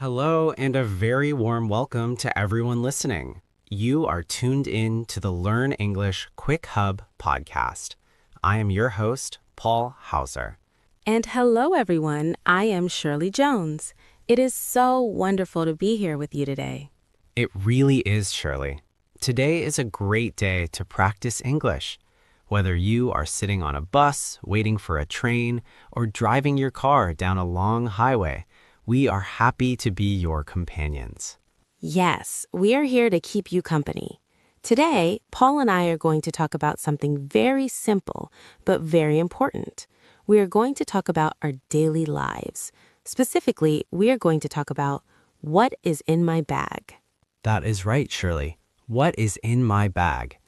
Hello, and a very warm welcome to everyone listening. You are tuned in to the Learn English Quick Hub podcast. I am your host, Paul Hauser. And hello, everyone. I am Shirley Jones. It is so wonderful to be here with you today. It really is, Shirley. Today is a great day to practice English. Whether you are sitting on a bus, waiting for a train, or driving your car down a long highway, we are happy to be your companions. Yes, we are here to keep you company. Today, Paul and I are going to talk about something very simple, but very important. We are going to talk about our daily lives. Specifically, we are going to talk about what is in my bag. That is right, Shirley. What is in my bag?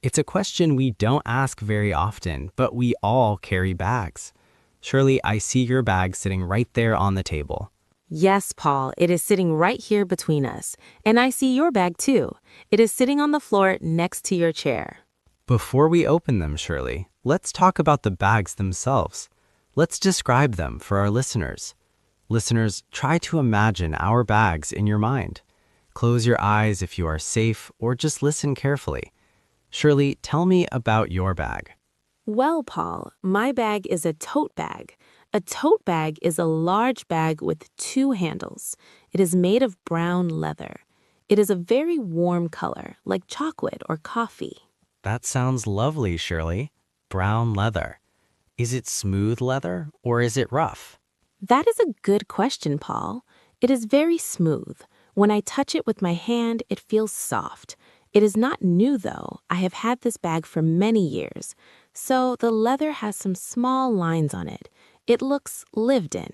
It's a question we don't ask very often, but we all carry bags. Shirley, I see your bag sitting right there on the table. Yes, Paul, it is sitting right here between us. And I see your bag too. It is sitting on the floor next to your chair. Before we open them, Shirley, let's talk about the bags themselves. Let's describe them for our listeners. Listeners, try to imagine our bags in your mind. Close your eyes if you are safe, or just listen carefully. Shirley, tell me about your bag. Well, Paul, my bag is a tote bag. A tote bag is a large bag with two handles. It is made of brown leather. It is a very warm color, like chocolate or coffee. That sounds lovely, Shirley. Brown leather. Is it smooth leather or is it rough? That is a good question, Paul. It is very smooth. When I touch it with my hand, it feels soft. It is not new, though. I have had this bag for many years. So the leather has some small lines on it. It looks lived in.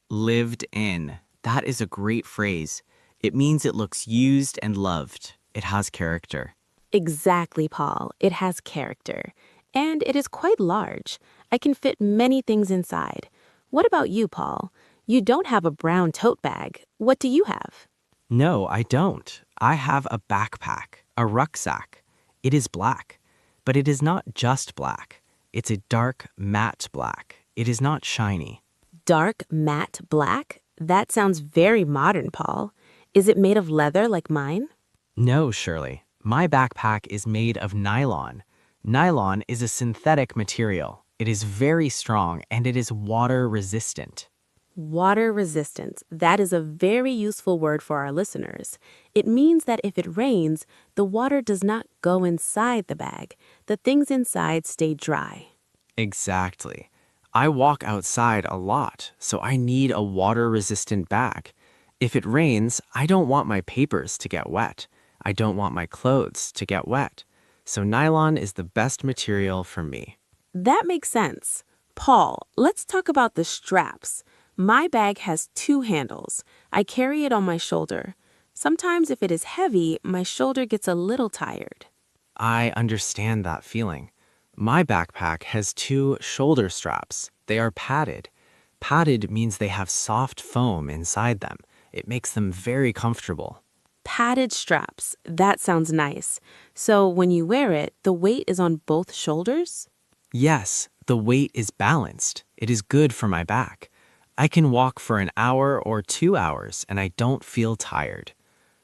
Lived in. That is a great phrase. It means it looks used and loved. It has character. Exactly, Paul. It has character. And it is quite large. I can fit many things inside. What about you, Paul? You don't have a brown tote bag. What do you have? No, I don't. I have a backpack, a rucksack. It is black, but it is not just black. It's a dark, matte black. It is not shiny. Dark, matte black? That sounds very modern, Paul. Is it made of leather like mine? No, Shirley. My backpack is made of nylon. Nylon is a synthetic material. It is very strong and it is water resistant. Water resistance. That is a very useful word for our listeners. It means that if it rains, the water does not go inside the bag. The things inside stay dry. Exactly. I walk outside a lot, so I need a water-resistant bag. If it rains, I don't want my papers to get wet. I don't want my clothes to get wet. So nylon is the best material for me. That makes sense. Paul, let's talk about the straps. My bag has two handles. I carry it on my shoulder. Sometimes if it is heavy, my shoulder gets a little tired. I understand that feeling. My backpack has two shoulder straps. They are padded. Padded means they have soft foam inside them. It makes them very comfortable. Padded straps. That sounds nice. So when you wear it, the weight is on both shoulders? Yes, the weight is balanced. It is good for my back. I can walk for an hour or 2 hours and I don't feel tired.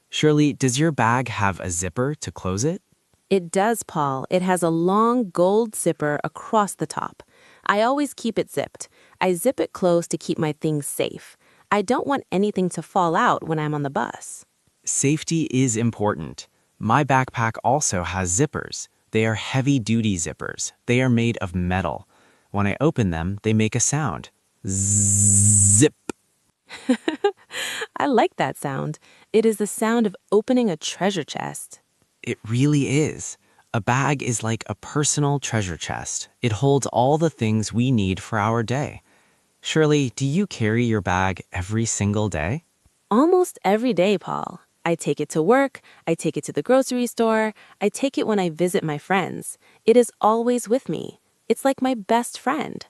Shirley, does your bag have a zipper to close it? It does, Paul. It has a long gold zipper across the top. I always keep it zipped. I zip it closed to keep my things safe. I don't want anything to fall out when I'm on the bus. Safety is important. My backpack also has zippers. They are heavy-duty zippers. They are made of metal. When I open them, they make a sound. Zip. I like that sound. It is the sound of opening a treasure chest. It really is. A bag is like a personal treasure chest. It holds all the things we need for our day. Shirley, do you carry your bag every single day? Almost every day, Paul. I take it to work. I take it to the grocery store. I take it when I visit my friends. It is always with me. It's like my best friend.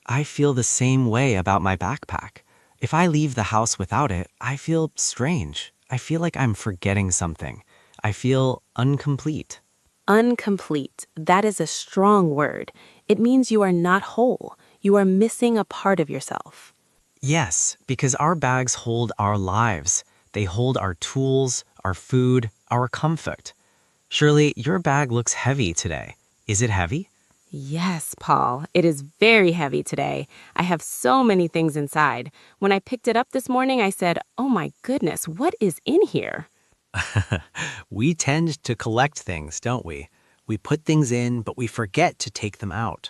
I feel the same way about my backpack. If I leave the house without it, I feel strange. I feel like I'm forgetting something. I feel incomplete. Incomplete. That is a strong word. It means you are not whole. You are missing a part of yourself. Yes, because our bags hold our lives. They hold our tools, our food, our comfort. Shirley, your bag looks heavy today. Is it heavy? Yes, Paul, it is very heavy today. I have so many things inside. When I picked it up this morning, I said, "Oh my goodness, what is in here?" We tend to collect things, don't we? We put things in, but we forget to take them out.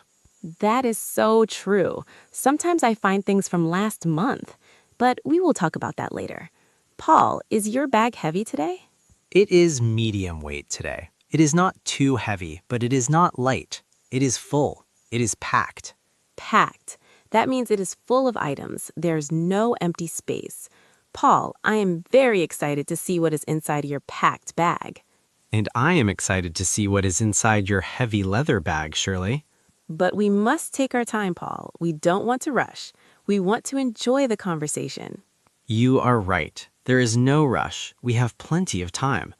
That is so true. Sometimes I find things from last month, but we will talk about that later. Paul, is your bag heavy today? It is medium weight today. It is not too heavy, but it is not light. It is full. It is packed. Packed. That means it is full of items. There's no empty space. Paul, I am very excited to see what is inside your packed bag. And I am excited to see what is inside your heavy leather bag, Shirley. But we must take our time, Paul. We don't want to rush. We want to enjoy the conversation. You are right. There is no rush. We have plenty of time.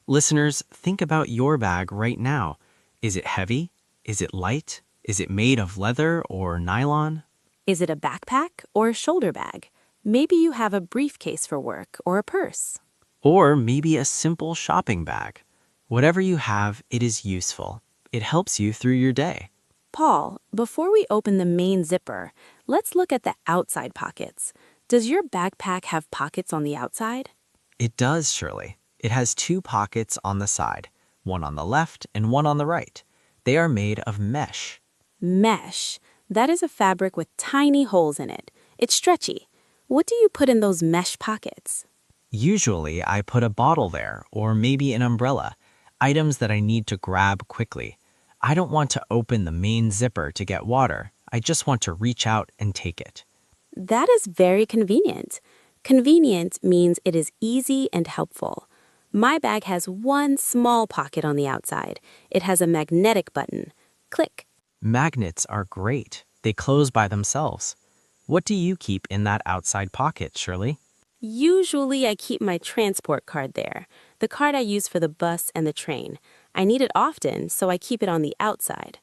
Listeners, think about your bag right now. Is it heavy? Is it light? Is it made of leather or nylon? Is it a backpack or a shoulder bag? Maybe you have a briefcase for work or a purse. Or maybe a simple shopping bag. Whatever you have, it is useful. It helps you through your day. Paul, before we open the main zipper, let's look at the outside pockets. Does your backpack have pockets on the outside? It does, Shirley. It has two pockets on the side, one on the left and one on the right. They are made of mesh. Mesh. That is a fabric with tiny holes in it. It's stretchy. What do you put in those mesh pockets? Usually, I put a bottle there, or maybe an umbrella, items that I need to grab quickly. I don't want to open the main zipper to get water. I just want to reach out and take it. That is very convenient. Convenient means it is easy and helpful. My bag has one small pocket on the outside. It has a magnetic button. Click. Magnets are great. They close by themselves. What do you keep in that outside pocket, Shirley? Usually I keep my transport card there, the card I use for the bus and the train. I need it often, so I keep it on the outside.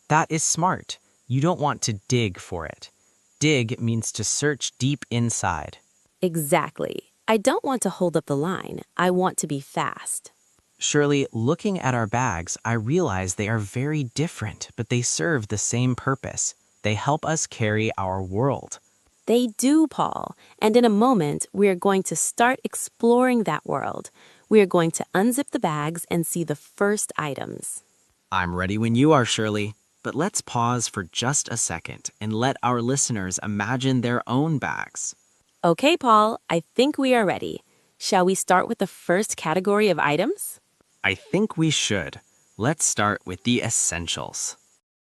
That is smart. You don't want to dig for it. Dig means to search deep inside. Exactly. I don't want to hold up the line. I want to be fast. Shirley, looking at our bags, I realize they are very different, but they serve the same purpose. They help us carry our world. They do, Paul. And in a moment, we are going to start exploring that world. We are going to unzip the bags and see the first items. I'm ready when you are, Shirley. But let's pause for just a second and let our listeners imagine their own bags. Okay, Paul, I think we are ready. Shall we start with the first category of items? I think we should. Let's start with the essentials.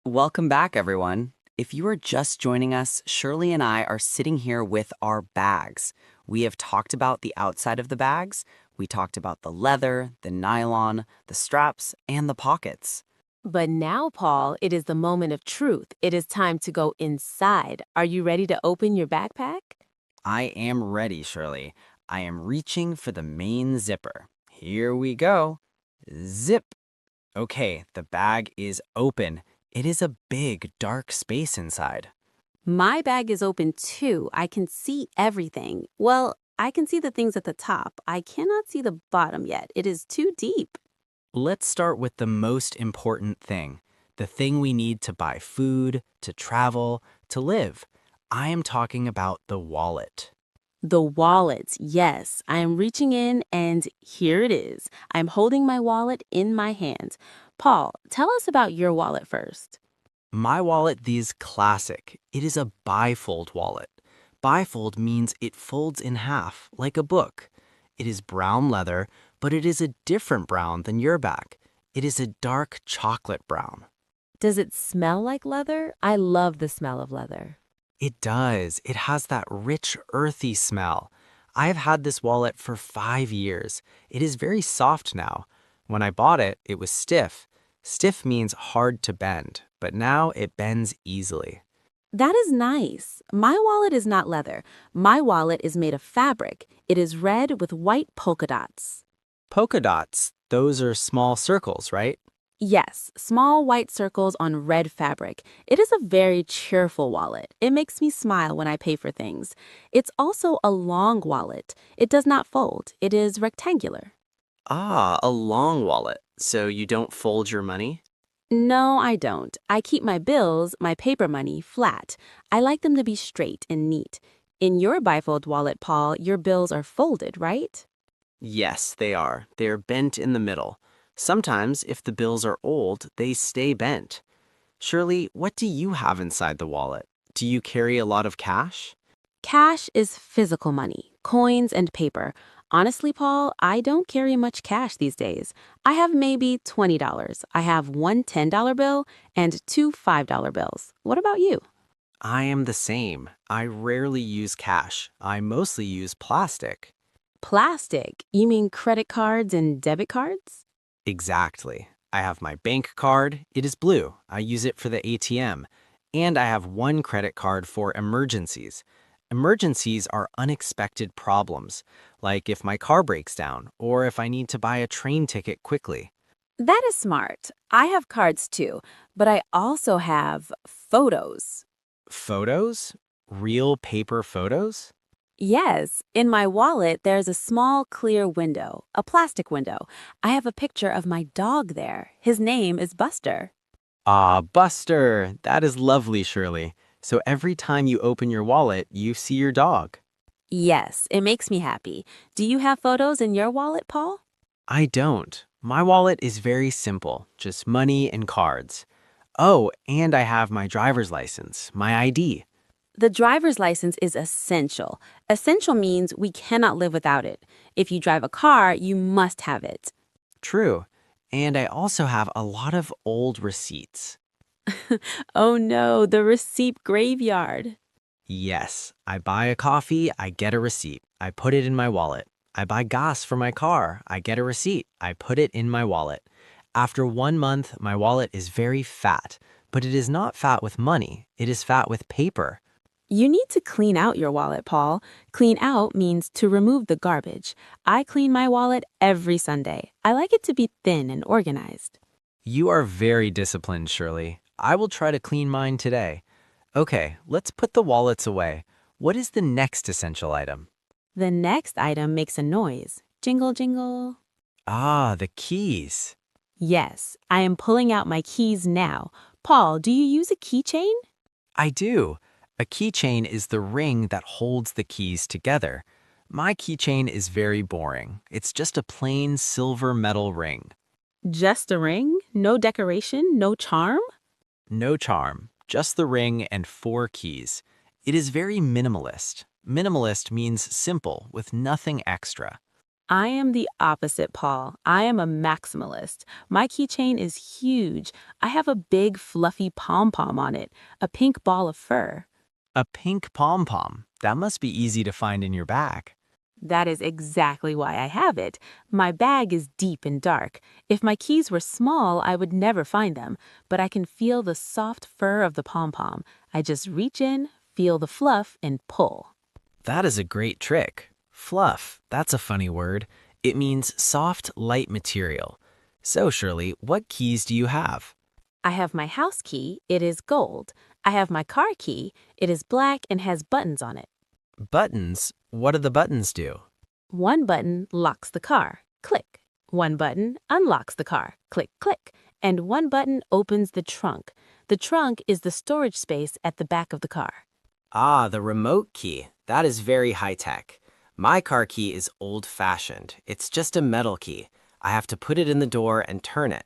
Welcome back, everyone. If you are just joining us, Shirley and I are sitting here with our bags. We have talked about the outside of the bags. We talked about the leather, the nylon, the straps, and the pockets. But now, Paul, it is the moment of truth. It is time to go inside. Are you ready to open your backpack? I am ready, Shirley. I am reaching for the main zipper. Here we go. Zip. Okay, the bag is open. It is a big, dark space inside. My bag is open too. I can see everything. Well, I can see the things at the top. I cannot see the bottom yet. It is too deep. Let's start with the most important thing, the thing we need to buy food, to travel, to live. I am talking about the wallet. The wallet, yes. I am reaching in and here it is. I'm holding my wallet in my hand. Paul, tell us about your wallet first. My wallet is classic. It is a bifold wallet. Bifold means it folds in half, like a book. It is brown leather, but it is a different brown than your bag. It is a dark chocolate brown. Does it smell like leather? I love the smell of leather. It does. It has that rich, earthy smell. I've had this wallet for 5 years. It is very soft now. When I bought it, it was stiff. Stiff means hard to bend, but now it bends easily. That is nice. My wallet is not leather. My wallet is made of fabric. It is red with white polka dots. Polka dots, those are small circles, right? Yes, small white circles on red fabric. It is a very cheerful wallet. It makes me smile when I pay for things. It's also a long wallet. It does not fold. It is rectangular. Ah, a long wallet. So you don't fold your money? No, I don't. I keep my bills, my paper money, flat. I like them to be straight and neat. In your bifold wallet, Paul, your bills are folded, right? Yes, they are. They are bent in the middle. Sometimes, if the bills are old, they stay bent. Shirley, what do you have inside the wallet? Do you carry a lot of cash? Cash is physical money, coins and paper. Honestly, Paul, I don't carry much cash these days. I have maybe $20. I have one $10 bill and two $5 bills. What about you? I am the same. I rarely use cash. I mostly use plastic. Plastic? You mean credit cards and debit cards? Exactly. I have my bank card. It is blue. I use it for the ATM. And I have one credit card for emergencies. Emergencies are unexpected problems, like if my car breaks down or if I need to buy a train ticket quickly. That is smart. I have cards too, but I also have photos. Photos? Real paper photos? Yes, in my wallet, there's a small clear window, a plastic window. I have a picture of my dog there. His name is Buster. Ah, Buster! That is lovely, Shirley. So every time you open your wallet, you see your dog. Yes, it makes me happy. Do you have photos in your wallet, Paul? I don't. My wallet is very simple, just money and cards. Oh, and I have my driver's license, my ID. The driver's license is essential. Essential means we cannot live without it. If you drive a car, you must have it. True. And I also have a lot of old receipts. Oh no, the receipt graveyard. Yes, I buy a coffee, I get a receipt. I put it in my wallet. I buy gas for my car, I get a receipt. I put it in my wallet. After 1 month, my wallet is very fat, but it is not fat with money. It is fat with paper. You need to clean out your wallet, Paul. Clean out means to remove the garbage. I clean my wallet every Sunday. I like it to be thin and organized. You are very disciplined, Shirley. I will try to clean mine today. Okay, let's put the wallets away. What is the next essential item? The next item makes a noise. Jingle, jingle. Ah, the keys. Yes, I am pulling out my keys now. Paul, do you use a keychain? I do. A keychain is the ring that holds the keys together. My keychain is very boring. It's just a plain silver metal ring. Just a ring? No decoration? No charm? No charm, just the ring and 4 keys. It is very minimalist. Minimalist means simple, with nothing extra. I am the opposite, Paul. I am a maximalist. My keychain is huge. I have a big, fluffy pom-pom on it, a pink ball of fur. A pink pom-pom. That must be easy to find in your bag. That is exactly why I have it. My bag is deep and dark. If my keys were small, I would never find them, but I can feel the soft fur of the pom-pom. I just reach in, feel the fluff, and pull. That is a great trick. Fluff, that's a funny word. It means soft, light material. So, Shirley, what keys do you have? I have my house key. It is gold. I have my car key. It is black and has buttons on it. Buttons? What do the buttons do? One button locks the car. Click. One button unlocks the car. Click, click. And one button opens the trunk. The trunk is the storage space at the back of the car. Ah, the remote key. That is very high-tech. My car key is old-fashioned. It's just a metal key. I have to put it in the door and turn it.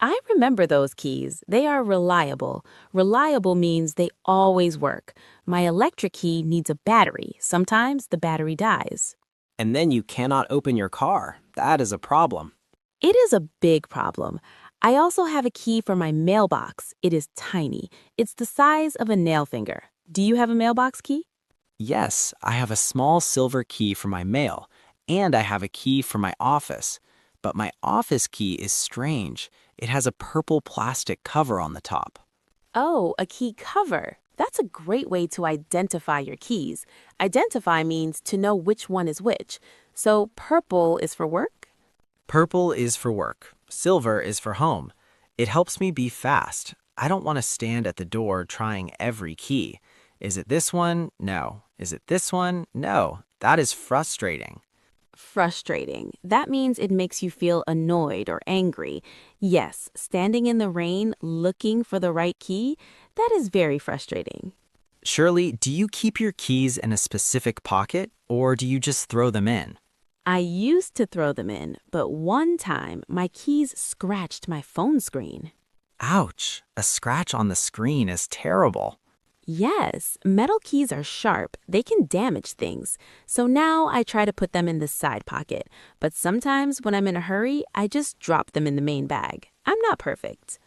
I remember those keys. They are reliable. Reliable means they always work. My electric key needs a battery. Sometimes the battery dies. And then you cannot open your car. That is a problem. It is a big problem. I also have a key for my mailbox. It is tiny. It's the size of a nail finger. Do you have a mailbox key? Yes, I have a small silver key for my mail, and I have a key for my office. But my office key is strange. It has a purple plastic cover on the top. Oh, a key cover. That's a great way to identify your keys. Identify means to know which one is which. So purple is for work? Purple is for work. Silver is for home. It helps me be fast. I don't want to stand at the door trying every key. Is it this one? No. Is it this one? No. That is frustrating. Frustrating. That means it makes you feel annoyed or angry. Yes, standing in the rain looking for the right key, that is very frustrating. Shirley, do you keep your keys in a specific pocket or do you just throw them in? I used to throw them in, but one time my keys scratched my phone screen. Ouch, a scratch on the screen is terrible. Yes, metal keys are sharp. They can damage things. So now I try to put them in the side pocket. But sometimes when I'm in a hurry, I just drop them in the main bag. I'm not perfect.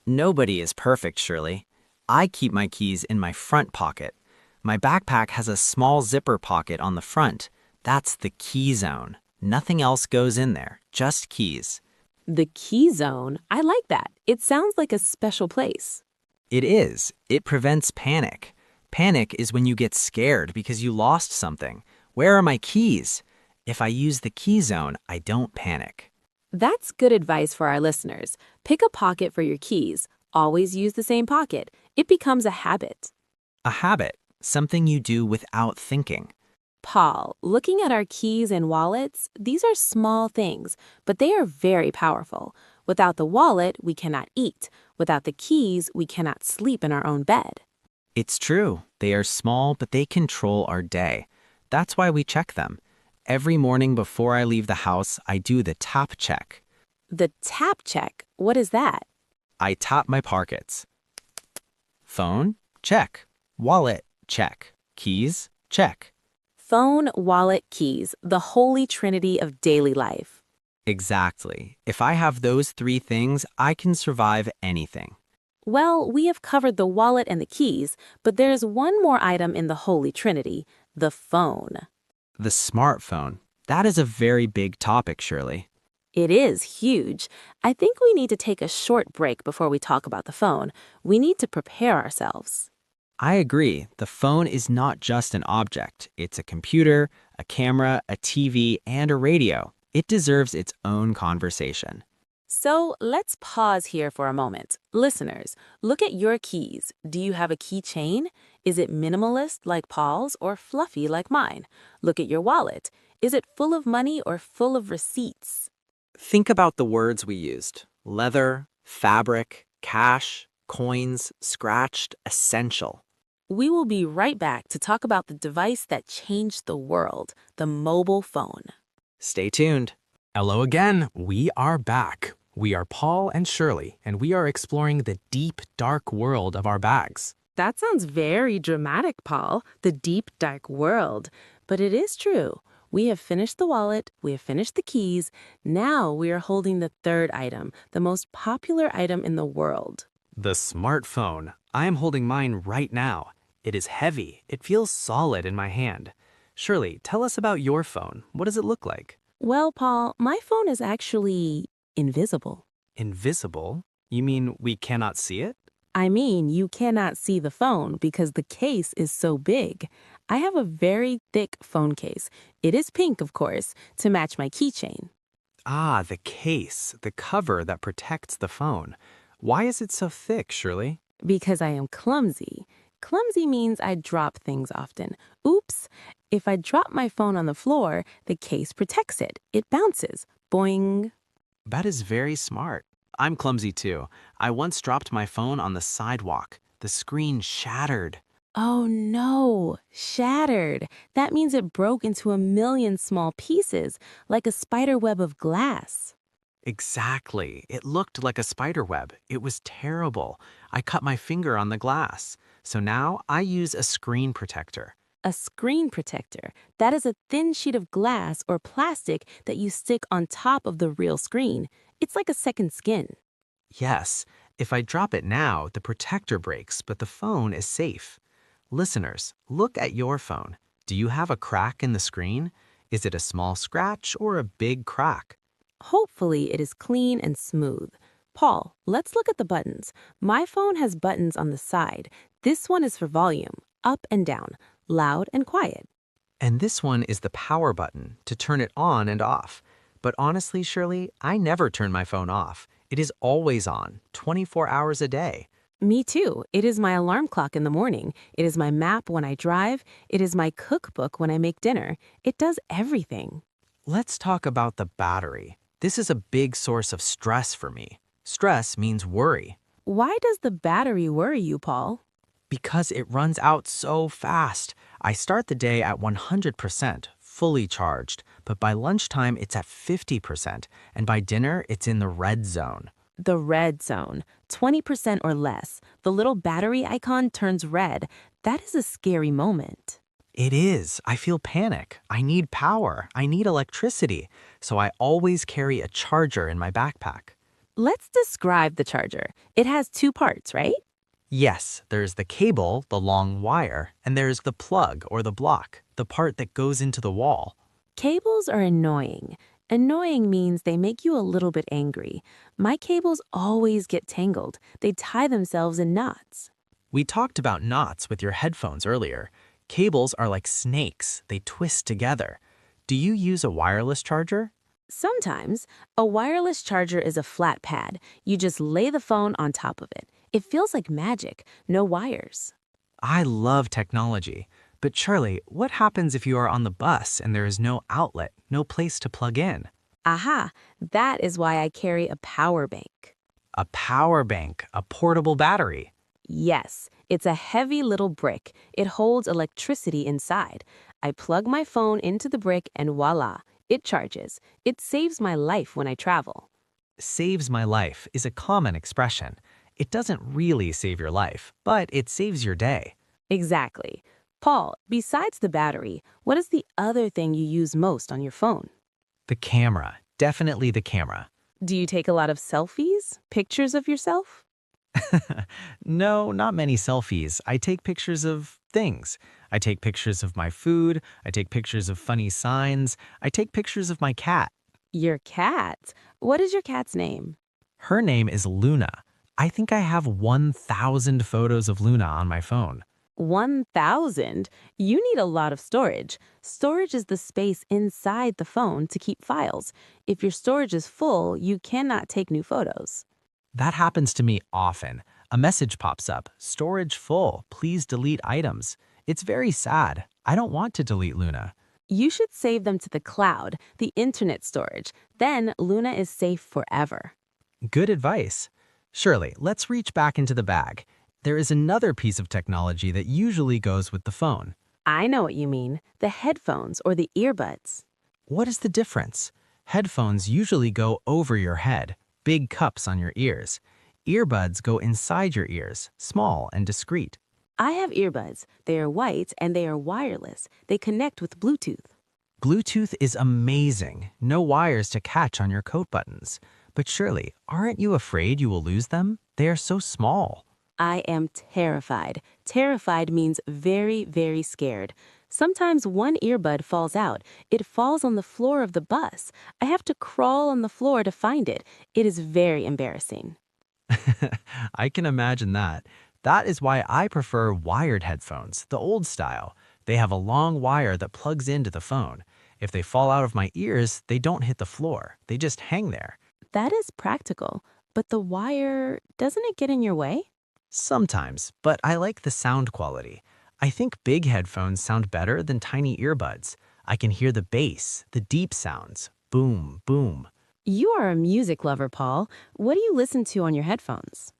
Nobody is perfect, Shirley. I keep my keys in my front pocket. My backpack has a small zipper pocket on the front. That's the key zone. Nothing else goes in there, just keys. The key zone? I like that. It sounds like a special place. It is. It prevents panic. Panic is when you get scared because you lost something. Where are my keys? If I use the key zone, I don't panic. That's good advice for our listeners. Pick a pocket for your keys. Always use the same pocket. It becomes a habit. A habit, something you do without thinking. Paul, looking at our keys and wallets, these are small things, but they are very powerful. Without the wallet, we cannot eat. Without the keys, we cannot sleep in our own bed. It's true. They are small, but they control our day. That's why we check them. Every morning before I leave the house, I do the tap check. The tap check, what is that? I tap my pockets. Phone? Check. Wallet? Check. Keys? Check. Phone, wallet, keys, the holy trinity of daily life. Exactly. If I have those three things, I can survive anything. Well, we have covered the wallet and the keys, but there's one more item in the holy trinity, the phone. The smartphone. That is a very big topic, Shirley. It is huge. I think we need to take a short break before we talk about the phone. We need to prepare ourselves. I agree. The phone is not just an object. It's a computer, a camera, a TV, and a radio. It deserves its own conversation. So let's pause here for a moment. Listeners, look at your keys. Do you have a keychain? Is it minimalist like Paul's or fluffy like mine? Look at your wallet. Is it full of money or full of receipts? Think about the words we used. Leather, fabric, cash, coins, scratched, essential. We will be right back to talk about the device that changed the world, the mobile phone. Stay tuned. Hello again. We are back. We are Paul and Shirley, and we are exploring the deep, dark world of our bags. That sounds very dramatic, Paul, the deep, dark world. But it is true. We have finished the wallet, we have finished the keys. Now we are holding the third item, the most popular item in the world. The smartphone. I am holding mine right now. It is heavy. It feels solid in my hand. Shirley, tell us about your phone. What does it look like? Well, Paul, my phone is actually invisible. Invisible? You mean we cannot see it? I mean, you cannot see the phone because the case is so big. I have a very thick phone case. It is pink, of course, to match my keychain. Ah, the case, the cover that protects the phone. Why is it so thick, Shirley? Because I am clumsy. Clumsy means I drop things often. Oops! If I drop my phone on the floor, the case protects it. It bounces. Boing. That is very smart. I'm clumsy too. I once dropped my phone on the sidewalk. The screen shattered. Oh no, shattered. That means it broke into a million small pieces, like a spider web of glass. Exactly. It looked like a spider web. It was terrible. I cut my finger on the glass. So now I use a screen protector. A screen protector. That is a thin sheet of glass or plastic that you stick on top of the real screen. It's like a second skin. Yes, if I drop it now, the protector breaks, but the phone is safe. Listeners, look at your phone. Do you have a crack in the screen? Is it a small scratch or a big crack? Hopefully it is clean and smooth. Paul, let's look at the buttons. My phone has buttons on the side. This one is for volume, up and down, loud and quiet. And this one is the power button to turn it on and off. But honestly, Shirley, I never turn my phone off. It is always on, 24 hours a day. Me too. It is my alarm clock in the morning. It is my map when I drive. It is my cookbook when I make dinner. It does everything. Let's talk about the battery. This is a big source of stress for me. Stress means worry. Why does the battery worry you, Paul? Because it runs out so fast. I start the day at 100%, fully charged, but by lunchtime it's at 50%, and by dinner it's in the red zone. The red zone, 20% or less. The little battery icon turns red. That is a scary moment. It is. I feel panic. I need power. I need electricity. So I always carry a charger in my backpack. Let's describe the charger. It has two parts, right? Yes, there's the cable, the long wire, and there's the plug or the block, the part that goes into the wall. Cables are annoying. Annoying means they make you a little bit angry. My cables always get tangled. They tie themselves in knots. We talked about knots with your headphones earlier. Cables are like snakes. They twist together. Do you use a wireless charger? Sometimes, a wireless charger is a flat pad. You just lay the phone on top of it. It feels like magic, no wires. I love technology. But Charlie, what happens if you are on the bus and there is no outlet, no place to plug in? Aha, that is why I carry a power bank. A power bank, a portable battery. Yes, it's a heavy little brick. It holds electricity inside. I plug my phone into the brick and voila, it charges. It saves my life when I travel. Saves my life is a common expression. It doesn't really save your life, but it saves your day. Exactly. Paul, besides the battery, what is the other thing you use most on your phone? The camera, definitely the camera. Do you take a lot of selfies? Pictures of yourself? No, not many selfies. I take pictures of things. I take pictures of my food. I take pictures of funny signs. I take pictures of my cat. Your cat? What is your cat's name? Her name is Luna. I think I have 1,000 photos of Luna on my phone. 1,000? You need a lot of storage. Storage is the space inside the phone to keep files. If your storage is full, you cannot take new photos. That happens to me often. A message pops up, storage full, please delete items. It's very sad. I don't want to delete Luna. You should save them to the cloud, the internet storage. Then Luna is safe forever. Good advice. Shirley, let's reach back into the bag. There is another piece of technology that usually goes with the phone. I know what you mean, the headphones or the earbuds. What is the difference? Headphones usually go over your head, big cups on your ears. Earbuds go inside your ears, small and discreet. I have earbuds. They are white and they are wireless. They connect with Bluetooth. Bluetooth is amazing. No wires to catch on your coat buttons. But Shirley, aren't you afraid you will lose them? They are so small. I am terrified. Terrified means very, very scared. Sometimes one earbud falls out. It falls on the floor of the bus. I have to crawl on the floor to find it. It is very embarrassing. I can imagine that. That is why I prefer wired headphones, the old style. They have a long wire that plugs into the phone. If they fall out of my ears, they don't hit the floor. They just hang there. That is practical. But the wire, doesn't it get in your way? Sometimes, but I like the sound quality. I think big headphones sound better than tiny earbuds. I can hear the bass, the deep sounds. Boom, boom. You are a music lover, Paul. What do you listen to on your headphones?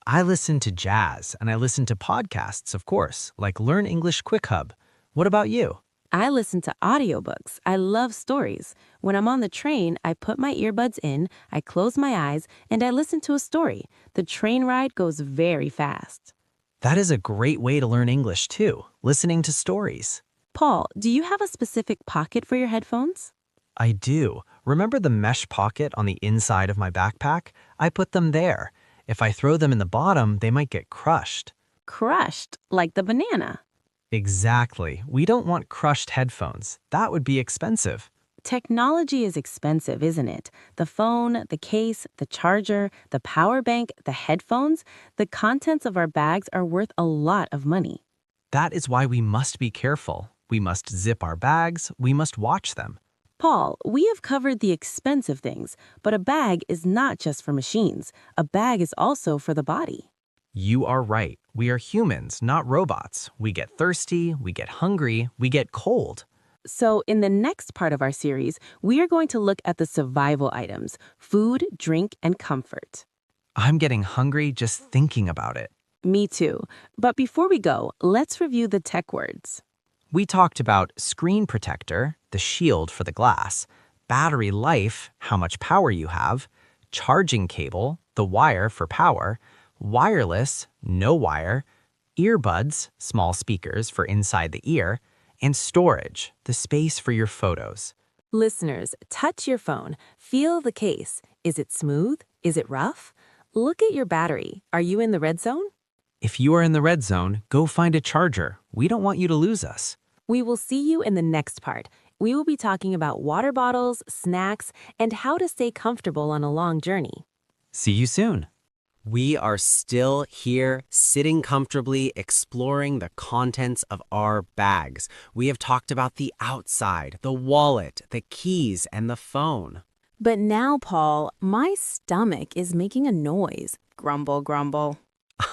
I listen to jazz, and I listen to podcasts, of course, like Learn English Quick Hub. What about you? I listen to audiobooks. I love stories. When I'm on the train, I put my earbuds in, I close my eyes, and I listen to a story. The train ride goes very fast. That is a great way to learn English, too, listening to stories. Paul, do you have a specific pocket for your headphones? I do. Remember the mesh pocket on the inside of my backpack? I put them there. If I throw them in the bottom, they might get crushed. Crushed, like the banana. Exactly. We don't want crushed headphones. That would be expensive. Technology is expensive, isn't it? The phone, the case, the charger, the power bank, the headphones, the contents of our bags are worth a lot of money. That is why we must be careful. We must zip our bags. We must watch them. Paul, we have covered the expensive things, but a bag is not just for machines. A bag is also for the body. You are right. We are humans, not robots. We get thirsty, we get hungry, we get cold. So, in the next part of our series, we are going to look at the survival items: food, drink, and comfort. I'm getting hungry just thinking about it. Me too. But before we go, let's review the tech words. We talked about screen protector, the shield for the glass, battery life, how much power you have, charging cable, the wire for power, wireless, no wire, earbuds, small speakers for inside the ear, and storage, the space for your photos. Listeners, touch your phone. Feel the case. Is it smooth? Is it rough? Look at your battery. Are you in the red zone? If you are in the red zone, go find a charger. We don't want you to lose us. We will see you in the next part. We will be talking about water bottles, snacks, and how to stay comfortable on a long journey. See you soon. We are still here, sitting comfortably, exploring the contents of our bags. We have talked about the outside, the wallet, the keys, and the phone. But now, Paul, my stomach is making a noise. Grumble, grumble.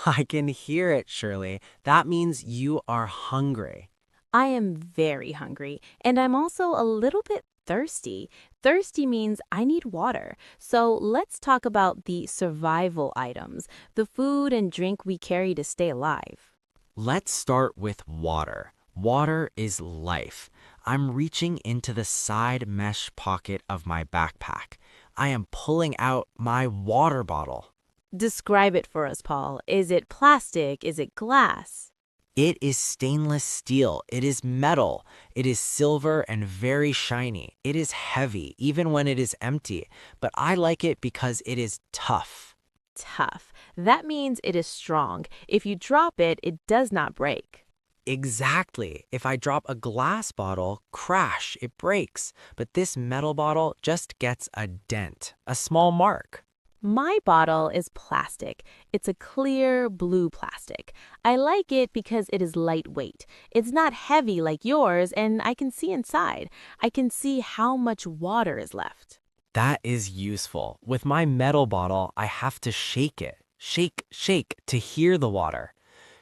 I can hear it, Shirley. That means you are hungry. I am very hungry, and I'm also a little bit thirsty. Thirsty means I need water. So let's talk about the survival items, the food and drink we carry to stay alive. Let's start with water. Water is life. I'm reaching into the side mesh pocket of my backpack. I am pulling out my water bottle. Describe it for us, Paul. Is it plastic? Is it glass? It is stainless steel. It is metal. It is silver and very shiny. It is heavy, even when it is empty. But I like it because it is tough. Tough. That means it is strong. If you drop it, it does not break. Exactly. If I drop a glass bottle, crash, it breaks. But this metal bottle just gets a dent, a small mark. My bottle is plastic. It's a clear blue plastic. I like it because it is lightweight. It's not heavy like yours, and I can see inside. I can see how much water is left. That is useful. With my metal bottle, I have to shake it. Shake, shake to hear the water.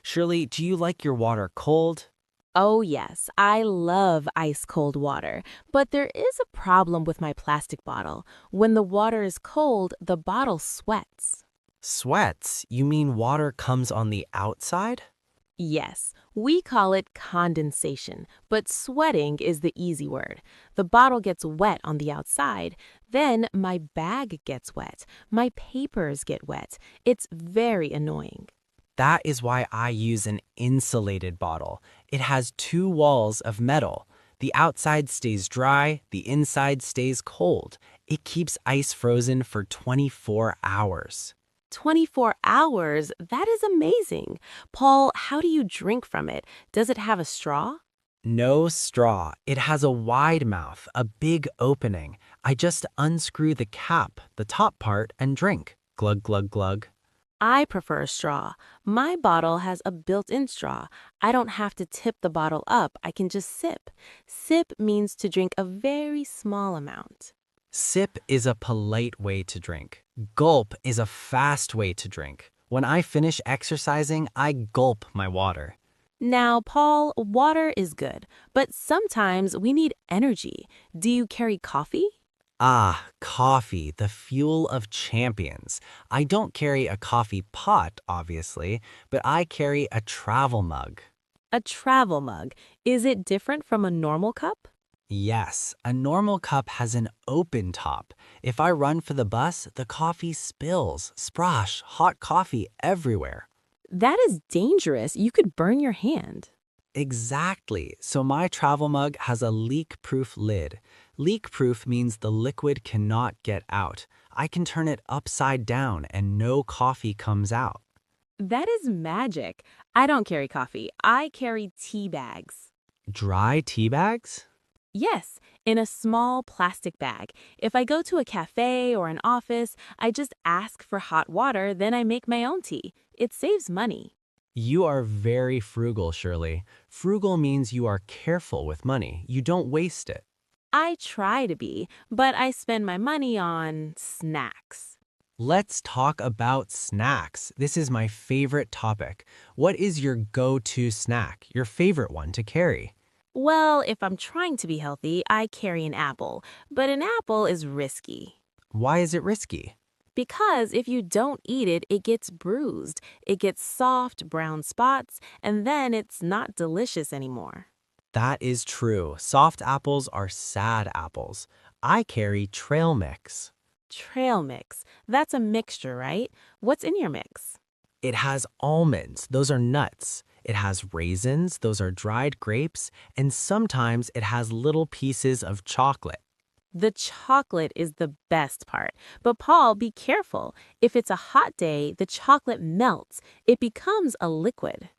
Shirley, do you like your water cold? Oh yes, I love ice-cold water, but there is a problem with my plastic bottle. When the water is cold, the bottle sweats. Sweats? You mean water comes on the outside? Yes, we call it condensation, but sweating is the easy word. The bottle gets wet on the outside, then my bag gets wet, my papers get wet. It's very annoying. That is why I use an insulated bottle. It has two walls of metal. The outside stays dry, the inside stays cold. It keeps ice frozen for 24 hours. 24 hours? That is amazing. Paul, how do you drink from it? Does it have a straw? No straw. It has a wide mouth, a big opening. I just unscrew the cap, the top part, and drink. Glug, glug, glug. I prefer a straw. My bottle has a built-in straw. I don't have to tip the bottle up. I can just sip. Sip means to drink a very small amount. Sip is a polite way to drink. Gulp is a fast way to drink. When I finish exercising, I gulp my water. Now, Paul, water is good, but sometimes we need energy. Do you carry coffee? Ah, coffee, the fuel of champions. I don't carry a coffee pot, obviously, but I carry a travel mug. A travel mug. Is it different from a normal cup? Yes, a normal cup has an open top. If I run for the bus, the coffee spills. Sprosh, hot coffee everywhere. That is dangerous. You could burn your hand. Exactly. So my travel mug has a leak-proof lid. Leak-proof means the liquid cannot get out. I can turn it upside down and no coffee comes out. That is magic. I don't carry coffee. I carry tea bags. Dry tea bags? Yes, in a small plastic bag. If I go to a cafe or an office, I just ask for hot water, then I make my own tea. It saves money. You are very frugal, Shirley. Frugal means you are careful with money. You don't waste it. I try to be, but I spend my money on snacks. Let's talk about snacks. This is my favorite topic. What is your go-to snack, your favorite one to carry? Well, if I'm trying to be healthy, I carry an apple, but an apple is risky. Why is it risky? Because if you don't eat it, it gets bruised. It gets soft, brown spots, and then it's not delicious anymore. That is true. Soft apples are sad apples. I carry trail mix. Trail mix. That's a mixture, right? What's in your mix? It has almonds, those are nuts. It has raisins, those are dried grapes, and sometimes it has little pieces of chocolate. The chocolate is the best part. But Paul, be careful. If it's a hot day, the chocolate melts. It becomes a liquid.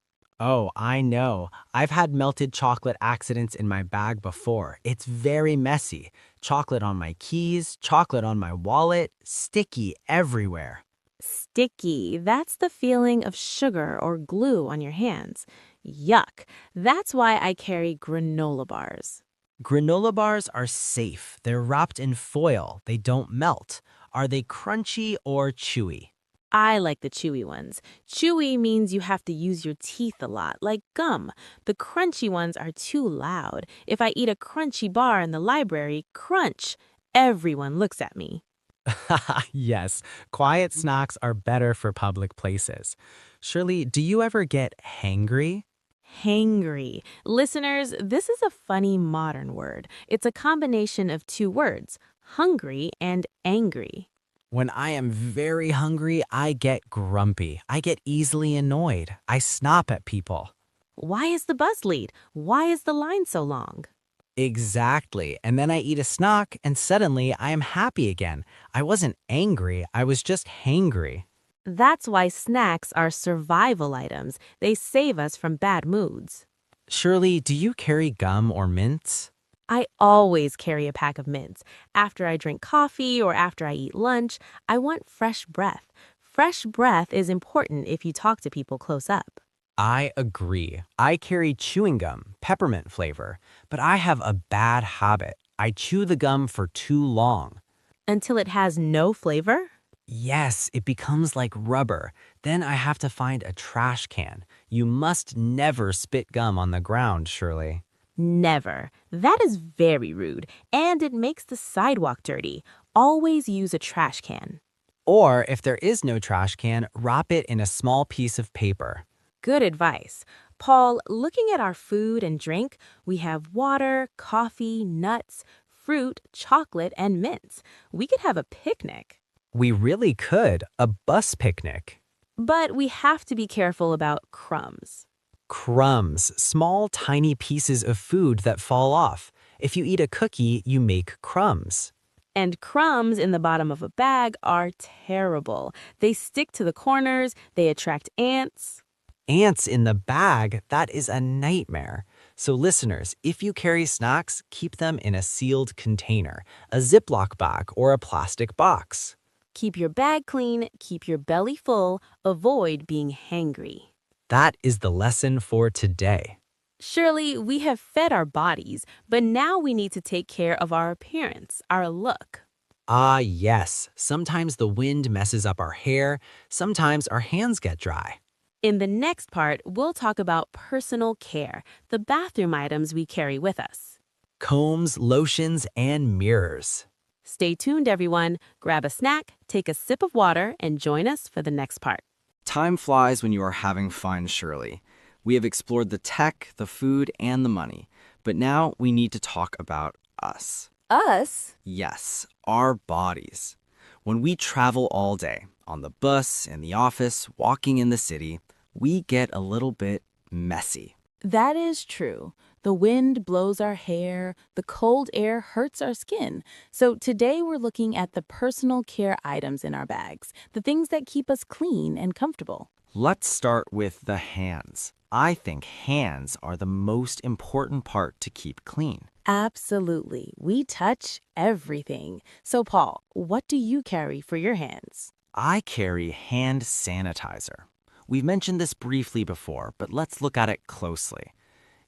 Oh, I know. I've had melted chocolate accidents in my bag before. It's very messy. Chocolate on my keys, chocolate on my wallet, sticky everywhere. Sticky. That's the feeling of sugar or glue on your hands. Yuck. That's why I carry granola bars. Granola bars are safe. They're wrapped in foil. They don't melt. Are they crunchy or chewy? I like the chewy ones. Chewy means you have to use your teeth a lot, like gum. The crunchy ones are too loud. If I eat a crunchy bar in the library, crunch. Everyone looks at me. Yes, quiet snacks are better for public places. Shirley, do you ever get hangry? Hangry. Listeners, this is a funny modern word. It's a combination of two words, hungry and angry. When I am very hungry, I get grumpy. I get easily annoyed. I snap at people. Why is the bus late? Why is the line so long? Exactly. And then I eat a snack and suddenly I am happy again. I wasn't angry, I was just hangry. That's why snacks are survival items. They save us from bad moods. Shirley, do you carry gum or mints? I always carry a pack of mints. After I drink coffee or after I eat lunch, I want fresh breath. Fresh breath is important if you talk to people close up. I agree. I carry chewing gum, peppermint flavor, but I have a bad habit. I chew the gum for too long. Until it has no flavor? Yes, it becomes like rubber. Then I have to find a trash can. You must never spit gum on the ground, Shirley. Never. That is very rude, and it makes the sidewalk dirty. Always use a trash can. Or if there is no trash can, wrap it in a small piece of paper. Good advice. Paul, looking at our food and drink, we have water, coffee, nuts, fruit, chocolate, and mints. We could have a picnic. We really could, a bus picnic. But we have to be careful about crumbs. Crumbs, small tiny pieces of food that fall off. If you eat a cookie, you make crumbs. And crumbs in the bottom of a bag are terrible. They stick to the corners, they attract ants. Ants in the bag, that is a nightmare. So listeners, if you carry snacks, keep them in a sealed container, a Ziploc bag or a plastic box. Keep your bag clean, keep your belly full, avoid being hangry. That is the lesson for today. Surely we have fed our bodies, but now we need to take care of our appearance, our look. Ah, yes. Sometimes the wind messes up our hair. Sometimes our hands get dry. In the next part, we'll talk about personal care, the bathroom items we carry with us. Combs, lotions, and mirrors. Stay tuned, everyone. Grab a snack, take a sip of water, and join us for the next part. Time flies when you are having fun, Shirley. We have explored the tech, the food, and the money. But now we need to talk about us. Us? Yes, our bodies. When we travel all day, on the bus, in the office, walking in the city, we get a little bit messy. That is true. The wind blows our hair, the cold air hurts our skin. So today we're looking at the personal care items in our bags, the things that keep us clean and comfortable. Let's start with the hands. I think hands are the most important part to keep clean. Absolutely. We touch everything. So Paul, what do you carry for your hands? I carry hand sanitizer. We've mentioned this briefly before, but let's look at it closely.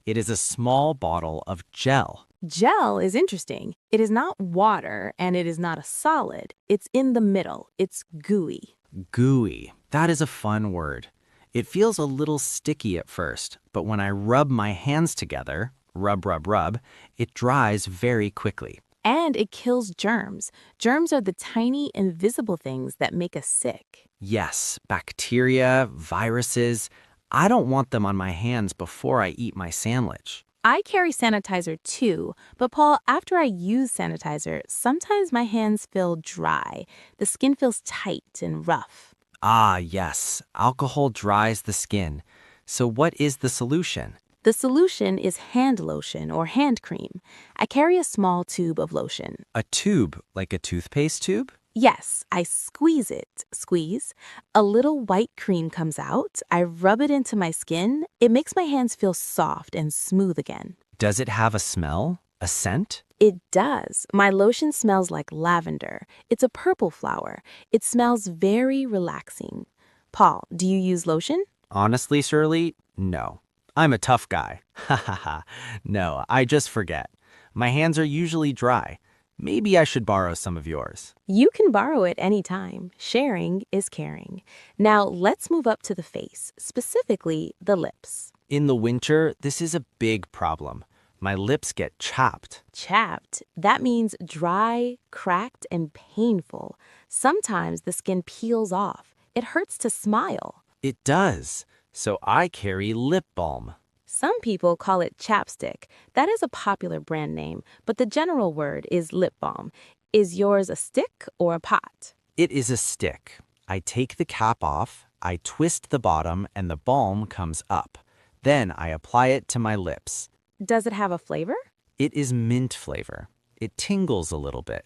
It is a small bottle of gel. Gel is interesting. It is not water and it is not a solid. It's in the middle. It's gooey. Gooey. That is a fun word. It feels a little sticky at first, but when I rub my hands together, rub, rub, rub, it dries very quickly. And it kills germs. Germs are the tiny, invisible things that make us sick. Yes, bacteria, viruses. I don't want them on my hands before I eat my sandwich. I carry sanitizer too, but Paul, after I use sanitizer, sometimes my hands feel dry. The skin feels tight and rough. Ah, yes, alcohol dries the skin. So what is the solution? The solution is hand lotion or hand cream. I carry a small tube of lotion. A tube, like a toothpaste tube? Yes, I squeeze it. Squeeze. A little white cream comes out. I rub it into my skin. It makes my hands feel soft and smooth again. Does it have a smell? A scent? It does. My lotion smells like lavender. It's a purple flower. It smells very relaxing. Paul, do you use lotion? Honestly, Shirley, no. I'm a tough guy. Ha ha ha. No, I just forget. My hands are usually dry. Maybe I should borrow some of yours. You can borrow it anytime. Sharing is caring. Now let's move up to the face, specifically the lips. In the winter, this is a big problem. My lips get chapped. Chapped, that means dry, cracked, and painful. Sometimes the skin peels off. It hurts to smile. It does. So I carry lip balm. Some people call it chapstick. That is a popular brand name, but the general word is lip balm. Is yours a stick or a pot? It is a stick. I take the cap off, I twist the bottom, and the balm comes up. Then I apply it to my lips. Does it have a flavor? It is mint flavor. It tingles a little bit.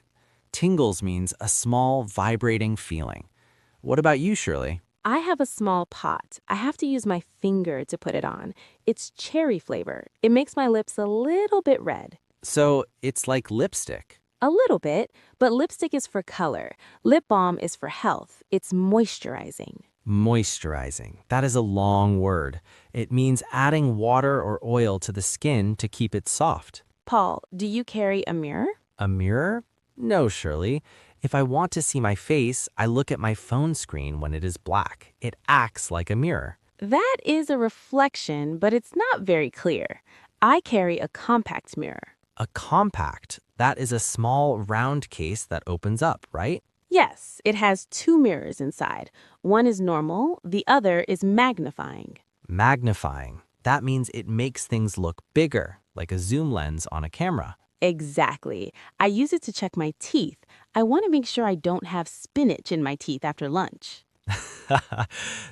Tingles means a small, vibrating feeling. What about you, Shirley? I have a small pot. I have to use my finger to put it on. It's cherry flavor. It makes my lips a little bit red. So it's like lipstick. A little bit, but lipstick is for color. Lip balm is for health. It's moisturizing. Moisturizing. That is a long word. It means adding water or oil to the skin to keep it soft. Paul, do you carry a mirror? A mirror? No, Shirley. If I want to see my face, I look at my phone screen when it is black. It acts like a mirror. That is a reflection, but it's not very clear. I carry a compact mirror. A compact, that is a small round case that opens up, right? Yes, it has two mirrors inside. One is normal, the other is magnifying. Magnifying, that means it makes things look bigger, like a zoom lens on a camera. Exactly. I use it to check my teeth. I want to make sure I don't have spinach in my teeth after lunch.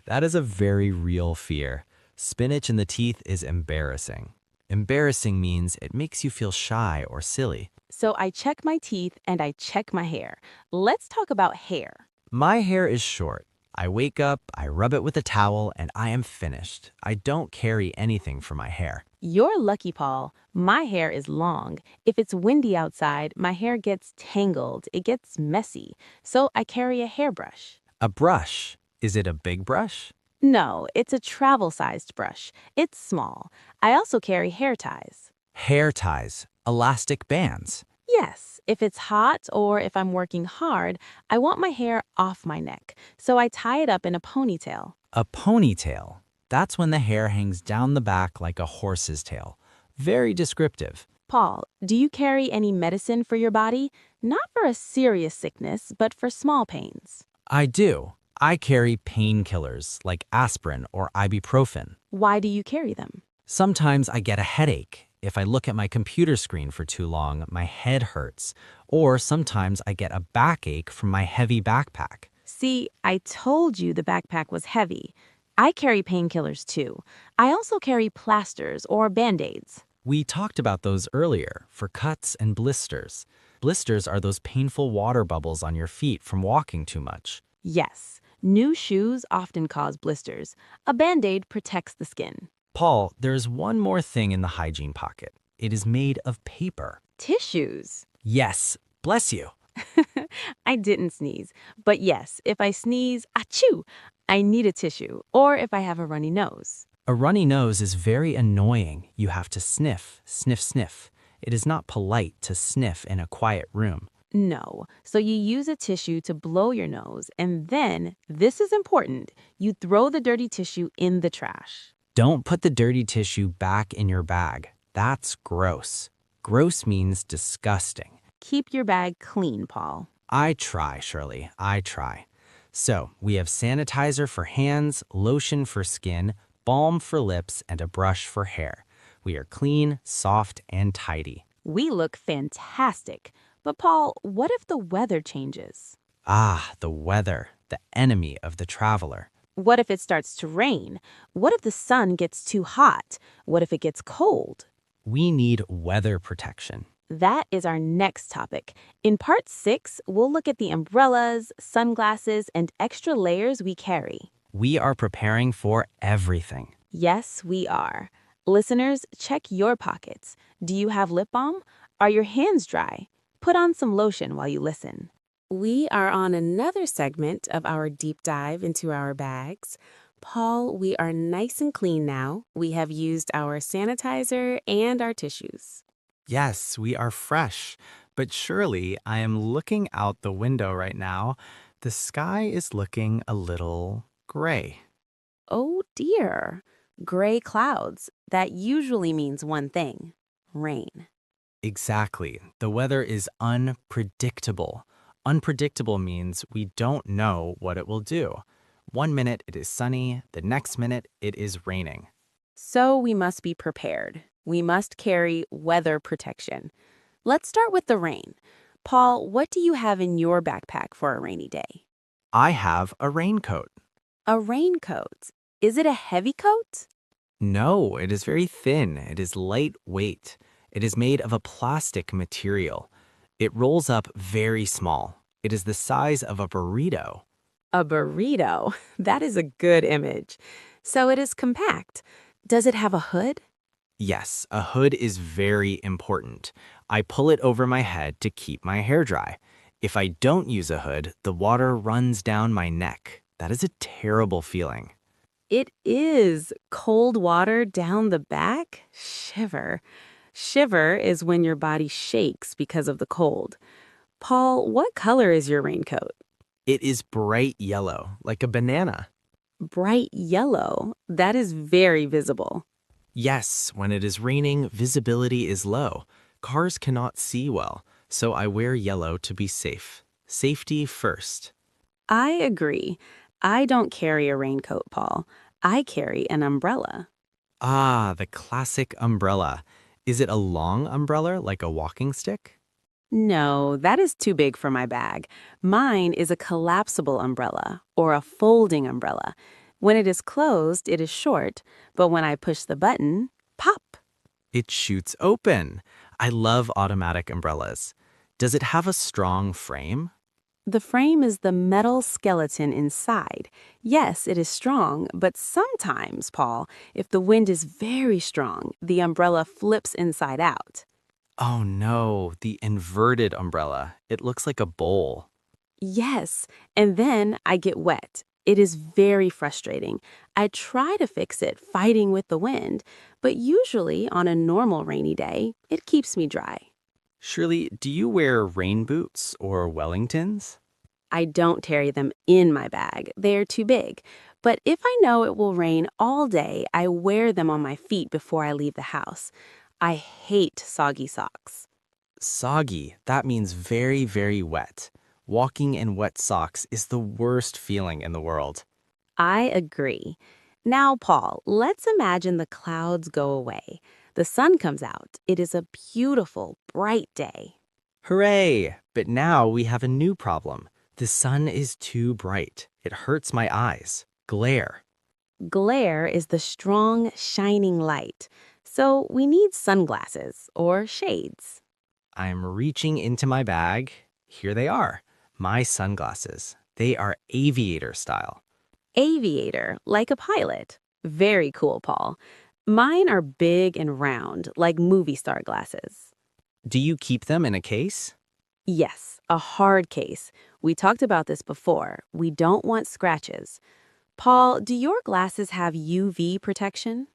That is a very real fear. Spinach in the teeth is embarrassing. Embarrassing means it makes you feel shy or silly. So I check my teeth and I check my hair. Let's talk about hair. My hair is short. I wake up, I rub it with a towel, and I am finished. I don't carry anything for my hair. You're lucky, Paul. My hair is long. If it's windy outside, my hair gets tangled. It gets messy. So I carry a hairbrush. A brush. Is it a big brush? No, it's a travel-sized brush. It's small. I also carry hair ties. Hair ties. Elastic bands. Yes, if it's hot or if I'm working hard, I want my hair off my neck. So I tie it up in a ponytail. A ponytail. That's when the hair hangs down the back like a horse's tail. Very descriptive. Paul, do you carry any medicine for your body? Not for a serious sickness, but for small pains. I do. I carry painkillers like aspirin or ibuprofen. Why do you carry them? Sometimes I get a headache. If I look at my computer screen for too long, my head hurts. Or sometimes I get a backache from my heavy backpack. See, I told you the backpack was heavy. I carry painkillers too. I also carry plasters or Band-Aids. We talked about those earlier for cuts and blisters. Blisters are those painful water bubbles on your feet from walking too much. Yes, new shoes often cause blisters. A Band-Aid protects the skin. Paul, there's one more thing in the hygiene pocket. It is made of paper. Tissues. Yes, bless you. I didn't sneeze. But yes, if I sneeze, achoo, I need a tissue. Or if I have a runny nose. A runny nose is very annoying. You have to sniff, sniff, sniff. It is not polite to sniff in a quiet room. No. So you use a tissue to blow your nose, and then, this is important, you throw the dirty tissue in the trash. Don't put the dirty tissue back in your bag. That's gross. Gross means disgusting. Keep your bag clean, Paul. I try, Shirley. I try. So, we have sanitizer for hands, lotion for skin, balm for lips, and a brush for hair. We are clean, soft, and tidy. We look fantastic. But Paul, what if the weather changes? Ah, the weather, the enemy of the traveler. What if it starts to rain? What if the sun gets too hot? What if it gets cold? We need weather protection. That is our next topic. In part 6, we'll look at the umbrellas, sunglasses, and extra layers we carry. We are preparing for everything. Yes, we are. Listeners, check your pockets. Do you have lip balm? Are your hands dry? Put on some lotion while you listen. We are on another segment of our deep dive into our bags. Paul, we are nice and clean now. We have used our sanitizer and our tissues. Yes, we are fresh. But Shirley, I am looking out the window right now. The sky is looking a little gray. Oh dear. Gray clouds. That usually means one thing: rain. Exactly. The weather is unpredictable. Unpredictable means we don't know what it will do. 1 minute it is sunny, the next minute it is raining. So we must be prepared. We must carry weather protection. Let's start with the rain. Paul, what do you have in your backpack for a rainy day? I have a raincoat. A raincoat. Is it a heavy coat? No, it is very thin. It is lightweight. It is made of a plastic material. It rolls up very small. It is the size of a burrito. A burrito. That is a good image. So it is compact. Does it have a hood? Yes, a hood is very important. I pull it over my head to keep my hair dry. If I don't use a hood, the water runs down my neck. That is a terrible feeling. It is. Cold water down the back? Shiver. Shiver is when your body shakes because of the cold. Paul, what color is your raincoat? It is bright yellow, like a banana. Bright yellow. That is very visible. Yes, when it is raining, visibility is low. Cars cannot see well, so I wear yellow to be safe. Safety first. I agree. I don't carry a raincoat, Paul. I carry an umbrella. Ah, the classic umbrella. Is it a long umbrella like a walking stick? No, that is too big for my bag. Mine is a collapsible umbrella or a folding umbrella. When it is closed, it is short, but when I push the button, pop. It shoots open. I love automatic umbrellas. Does it have a strong frame? The frame is the metal skeleton inside. Yes, it is strong, but sometimes, Paul, if the wind is very strong, the umbrella flips inside out. Oh no, the inverted umbrella. It looks like a bowl. Yes, and then I get wet. It is very frustrating. I try to fix it fighting with the wind, but usually on a normal rainy day, it keeps me dry. Shirley, do you wear rain boots or Wellingtons? I don't carry them in my bag. They are too big. But if I know it will rain all day, I wear them on my feet before I leave the house. I hate soggy socks. Soggy, that means very, very wet. Walking in wet socks is the worst feeling in the world. I agree. Now, Paul, let's imagine the clouds go away. The sun comes out. It is a beautiful, bright day. Hooray! But now we have a new problem. The sun is too bright. It hurts my eyes. Glare. Glare is the strong, shining light. So we need sunglasses or shades. I'm reaching into my bag. Here they are. My sunglasses. They are aviator style. Aviator, like a pilot. Very cool, Paul. Mine are big and round, like movie star glasses. Do you keep them in a case? Yes, a hard case. We talked about this before. We don't want scratches. Paul, do your glasses have UV protection?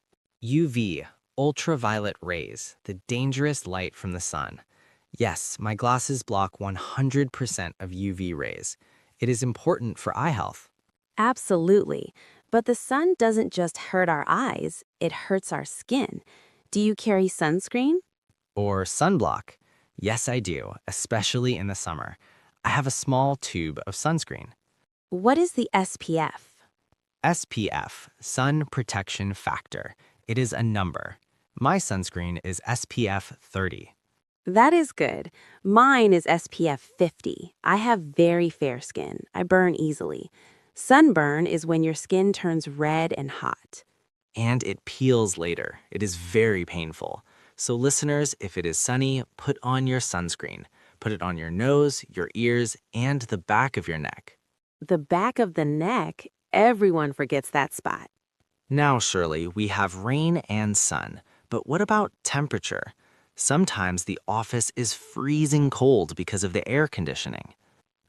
UV, Ultraviolet rays, the dangerous light from the sun. Yes, my glasses block 100% of UV rays. It is important for eye health. Absolutely. But the sun doesn't just hurt our eyes, it hurts our skin. Do you carry sunscreen? Or sunblock. Yes, I do, especially in the summer. I have a small tube of sunscreen. What is the SPF? SPF, Sun Protection Factor. It is a number. My sunscreen is SPF 30. That is good. Mine is SPF 50. I have very fair skin. I burn easily. Sunburn is when your skin turns red and hot. And it peels later. It is very painful. So listeners, if it is sunny, put on your sunscreen. Put it on your nose, your ears, and the back of your neck. The back of the neck, everyone forgets that spot. Now, Shirley, we have rain and sun. But what about temperature? Sometimes the office is freezing cold because of the air conditioning.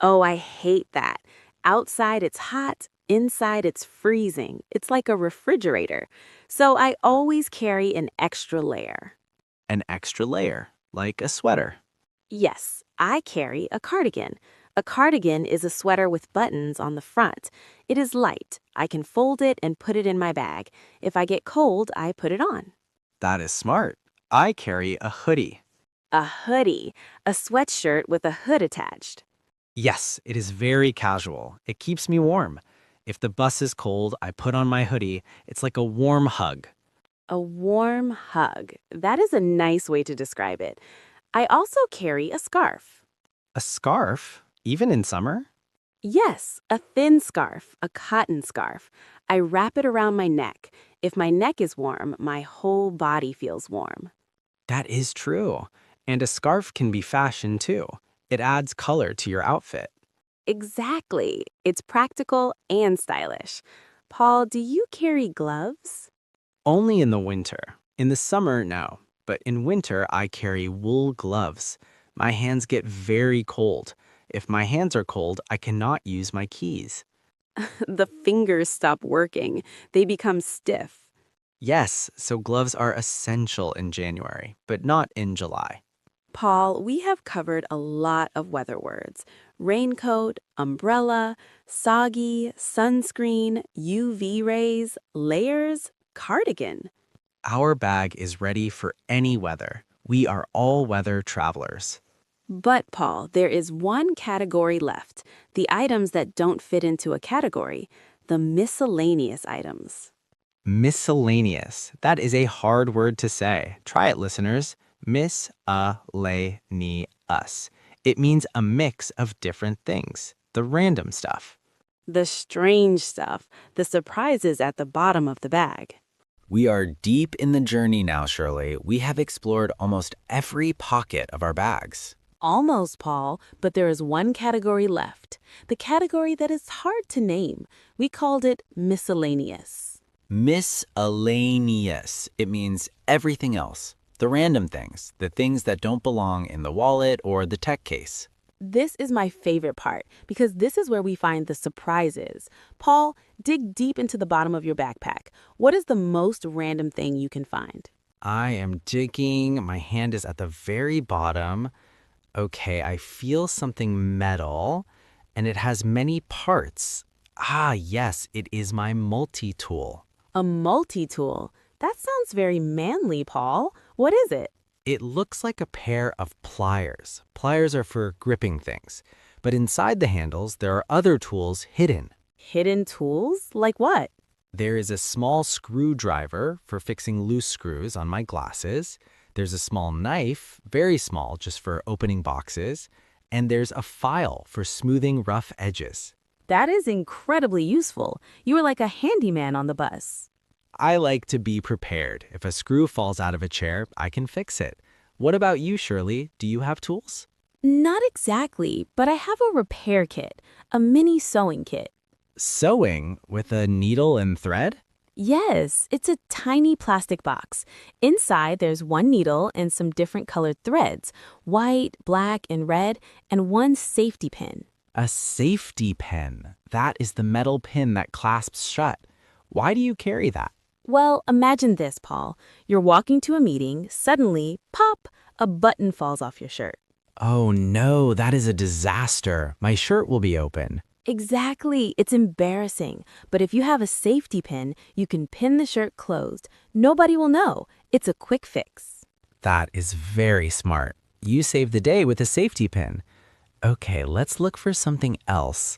Oh, I hate that. Outside it's hot, inside it's freezing. It's like a refrigerator. So I always carry an extra layer. An extra layer, like a sweater. Yes, I carry a cardigan. A cardigan is a sweater with buttons on the front. It is light. I can fold it and put it in my bag. If I get cold, I put it on. That is smart. I carry a hoodie. A hoodie, a sweatshirt with a hood attached. Yes, it is very casual. It keeps me warm. If the bus is cold, I put on my hoodie. It's like a warm hug. A warm hug. That is a nice way to describe it. I also carry a scarf. A scarf? Even in summer? Yes, a thin scarf, a cotton scarf. I wrap it around my neck. If my neck is warm, my whole body feels warm. That is true. And a scarf can be fashion too. It adds color to your outfit. Exactly. It's practical and stylish. Paul, do you carry gloves? Only in the winter. In the summer, no. But in winter, I carry wool gloves. My hands get very cold. If my hands are cold, I cannot use my keys. The fingers stop working. They become stiff. Yes, so gloves are essential in January, but not in July. Paul, we have covered a lot of weather words. Raincoat, umbrella, soggy, sunscreen, UV rays, layers, cardigan. Our bag is ready for any weather. We are all-weather travelers. But, Paul, there is one category left. The items that don't fit into a category. The miscellaneous items. Miscellaneous. That is a hard word to say. Try it, listeners. Miscellaneous. It means a mix of different things. The random stuff. The strange stuff. The surprises at the bottom of the bag. We are deep in the journey now, Shirley. We have explored almost every pocket of our bags. Almost, Paul, but there is one category left. The category that is hard to name. We called it miscellaneous. Miscellaneous. It means everything else. The random things, the things that don't belong in the wallet or the tech case. This is my favorite part because this is where we find the surprises. Paul, dig deep into the bottom of your backpack. What is the most random thing you can find? I am digging. My hand is at the very bottom. Okay, I feel something metal, and it has many parts. Ah, yes, it is my multi-tool. A multi-tool? That sounds very manly, Paul. What is it? It looks like a pair of pliers. Pliers are for gripping things. But inside the handles, there are other tools hidden. Hidden tools? Like what? There is a small screwdriver for fixing loose screws on my glasses. There's a small knife, very small, just for opening boxes. And there's a file for smoothing rough edges. That is incredibly useful. You are like a handyman on the bus. I like to be prepared. If a screw falls out of a chair, I can fix it. What about you, Shirley? Do you have tools? Not exactly, but I have a repair kit, a mini sewing kit. Sewing with a needle and thread? Yes, it's a tiny plastic box. Inside, there's one needle and some different colored threads, white, black, and red, and one safety pin. A safety pin. That is the metal pin that clasps shut. Why do you carry that? Well, imagine this, Paul. You're walking to a meeting, suddenly, pop, a button falls off your shirt. Oh no, that is a disaster. My shirt will be open. Exactly. It's embarrassing. But if you have a safety pin, you can pin the shirt closed. Nobody will know. It's a quick fix. That is very smart. You saved the day with a safety pin. Okay, let's look for something else.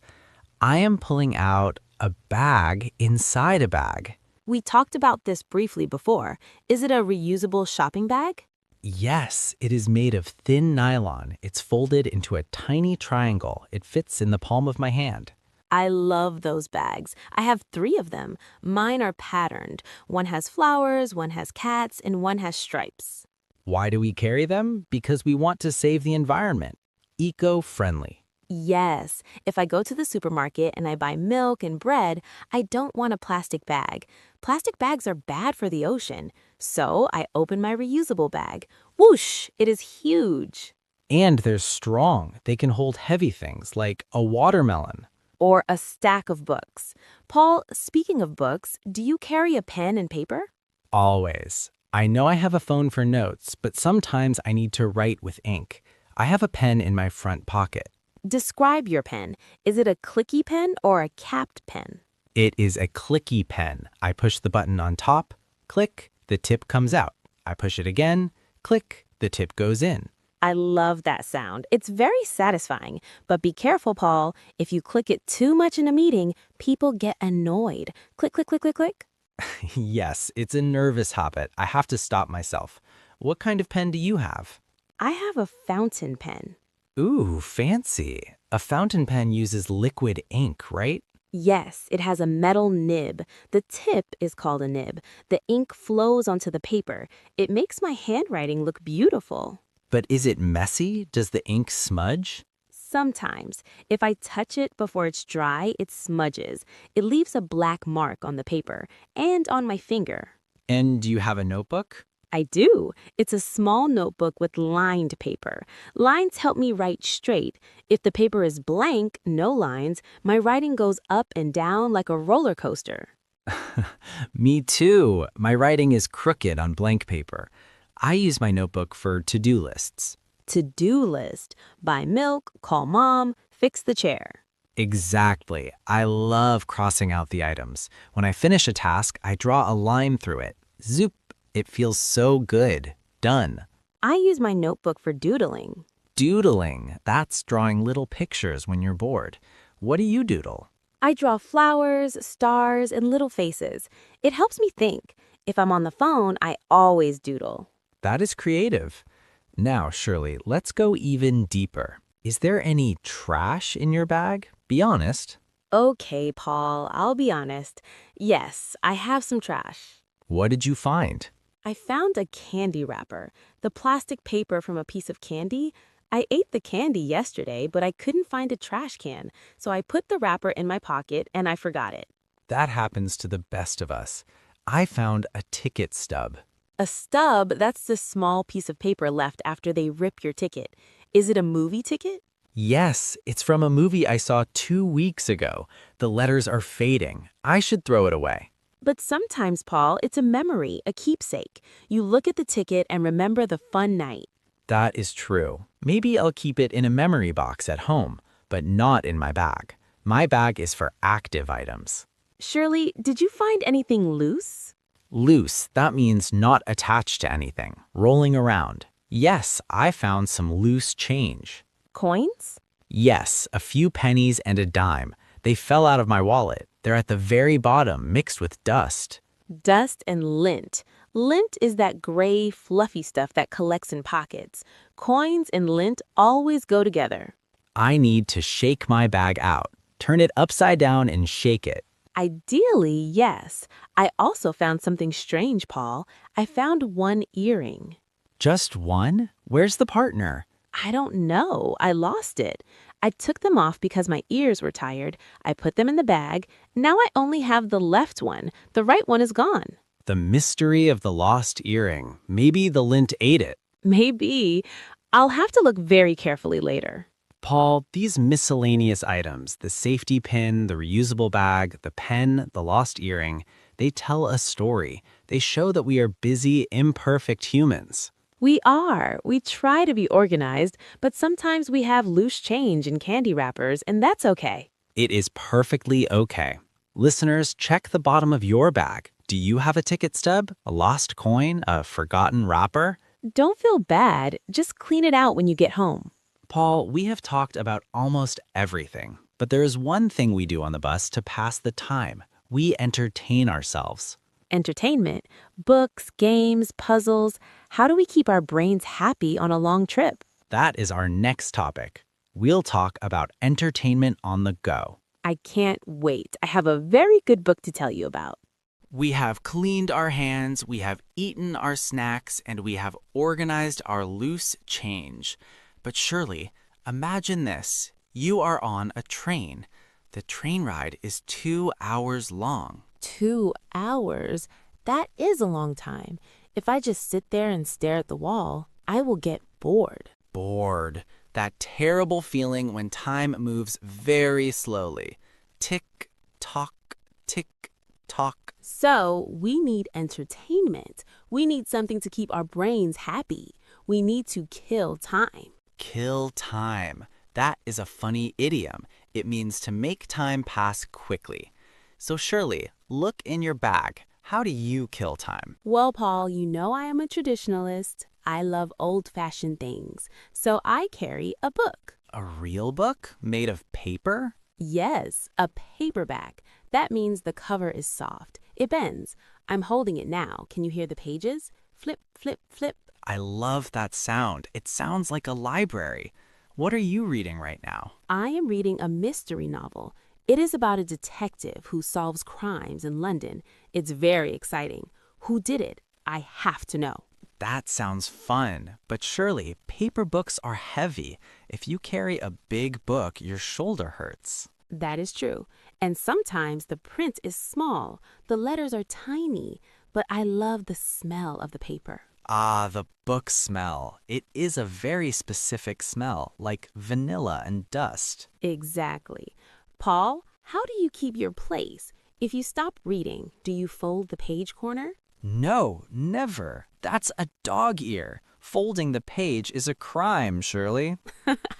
I am pulling out a bag inside a bag. We talked about this briefly before. Is it a reusable shopping bag? Yes, it is made of thin nylon. It's folded into a tiny triangle. It fits in the palm of my hand. I love those bags. I have 3 of them. Mine are patterned. One has flowers, one has cats, and one has stripes. Why do we carry them? Because we want to save the environment. Eco-friendly. Yes, if I go to the supermarket and I buy milk and bread, I don't want a plastic bag. Plastic bags are bad for the ocean. So I open my reusable bag. Whoosh, it is huge. And they're strong. They can hold heavy things like a watermelon. Or a stack of books. Paul, speaking of books, do you carry a pen and paper? Always. I know I have a phone for notes, but sometimes I need to write with ink. I have a pen in my front pocket. Describe your pen. Is it a clicky pen or a capped pen? It is a clicky pen. I push the button on top, click, the tip comes out. I push it again, click, the tip goes in. I love that sound. It's very satisfying. But be careful, Paul. If you click it too much in a meeting, people get annoyed. Click, click, click, click, click. Yes, it's a nervous habit. I have to stop myself. What kind of pen do you have? I have a fountain pen. Ooh, fancy. A fountain pen uses liquid ink, right? Yes, it has a metal nib. The tip is called a nib. The ink flows onto the paper. It makes my handwriting look beautiful. But is it messy? Does the ink smudge? Sometimes. If I touch it before it's dry, it smudges. It leaves a black mark on the paper and on my finger. And do you have a notebook? I do. It's a small notebook with lined paper. Lines help me write straight. If the paper is blank, no lines, my writing goes up and down like a roller coaster. Me too. My writing is crooked on blank paper. I use my notebook for to-do lists. To-do list. Buy milk, call mom, fix the chair. Exactly. I love crossing out the items. When I finish a task, I draw a line through it. Zoop. It feels so good. Done. I use my notebook for doodling. Doodling. That's drawing little pictures when you're bored. What do you doodle? I draw flowers, stars, and little faces. It helps me think. If I'm on the phone, I always doodle. That is creative. Now, Shirley, let's go even deeper. Is there any trash in your bag? Be honest. Okay, Paul, I'll be honest. Yes, I have some trash. What did you find? I found a candy wrapper, the plastic paper from a piece of candy. I ate the candy yesterday, but I couldn't find a trash can, so I put the wrapper in my pocket and I forgot it. That happens to the best of us. I found a ticket stub. A stub, that's the small piece of paper left after they rip your ticket. Is it a movie ticket? Yes, it's from a movie I saw 2 weeks ago. The letters are fading. I should throw it away. But sometimes, Paul, it's a memory, a keepsake. You look at the ticket and remember the fun night. That is true. Maybe I'll keep it in a memory box at home, but not in my bag. My bag is for active items. Shirley, did you find anything loose? Loose, that means not attached to anything, rolling around. Yes, I found some loose change. Coins? Yes, a few pennies and a dime. They fell out of my wallet. They're at the very bottom, mixed with dust. Dust and lint. Lint is that gray, fluffy stuff that collects in pockets. Coins and lint always go together. I need to shake my bag out. Turn it upside down and shake it. Ideally, yes. I also found something strange, Paul. I found one earring. Just one? Where's the partner? I don't know. I lost it. I took them off because my ears were tired. I put them in the bag. Now I only have the left one. The right one is gone. The mystery of the lost earring. Maybe the lint ate it. Maybe. I'll have to look very carefully later. Paul, these miscellaneous items, the safety pin, the reusable bag, the pen, the lost earring, They tell a story. They show that we are busy, imperfect humans. We are. We try to be organized, but sometimes we have loose change in candy wrappers, and that's okay. It is perfectly okay. Listeners, check the bottom of your bag. Do you have a ticket stub, a lost coin, a forgotten wrapper? Don't feel bad. Just clean it out when you get home. Paul, we have talked about almost everything, but there is one thing we do on the bus to pass the time. We entertain ourselves. Entertainment, books, games, puzzles. How do we keep our brains happy on a long trip? That is our next topic. We'll talk about entertainment on the go. I can't wait. I have a very good book to tell you about. We have cleaned our hands, we have eaten our snacks, and we have organized our loose change. But Shirley, imagine this. You are on a train. The train ride is 2 hours long. 2 hours? That is a long time. If I just sit there and stare at the wall, I will get bored. Bored. That terrible feeling when time moves very slowly. Tick, tock, tick, tock. So we need entertainment. We need something to keep our brains happy. We need to kill time. Kill time. That is a funny idiom. It means to make time pass quickly. So Shirley, look in your bag. How do you kill time? Well, Paul, you know I am a traditionalist. I love old-fashioned things. So I carry a book. A real book made of paper? Yes, a paperback. That means the cover is soft. It bends. I'm holding it now. Can you hear the pages? Flip, flip, flip. I love that sound. It sounds like a library. What are you reading right now? I am reading a mystery novel. It is about a detective who solves crimes in London. It's very exciting. Who did it? I have to know. That sounds fun. But surely, paper books are heavy. If you carry a big book, your shoulder hurts. That is true. And sometimes the print is small. The letters are tiny. But I love the smell of the paper. Ah, the book smell. It is a very specific smell, like vanilla and dust. Exactly. Paul, how do you keep your place? If you stop reading, do you fold the page corner? No, never. That's a dog ear. Folding the page is a crime, Shirley.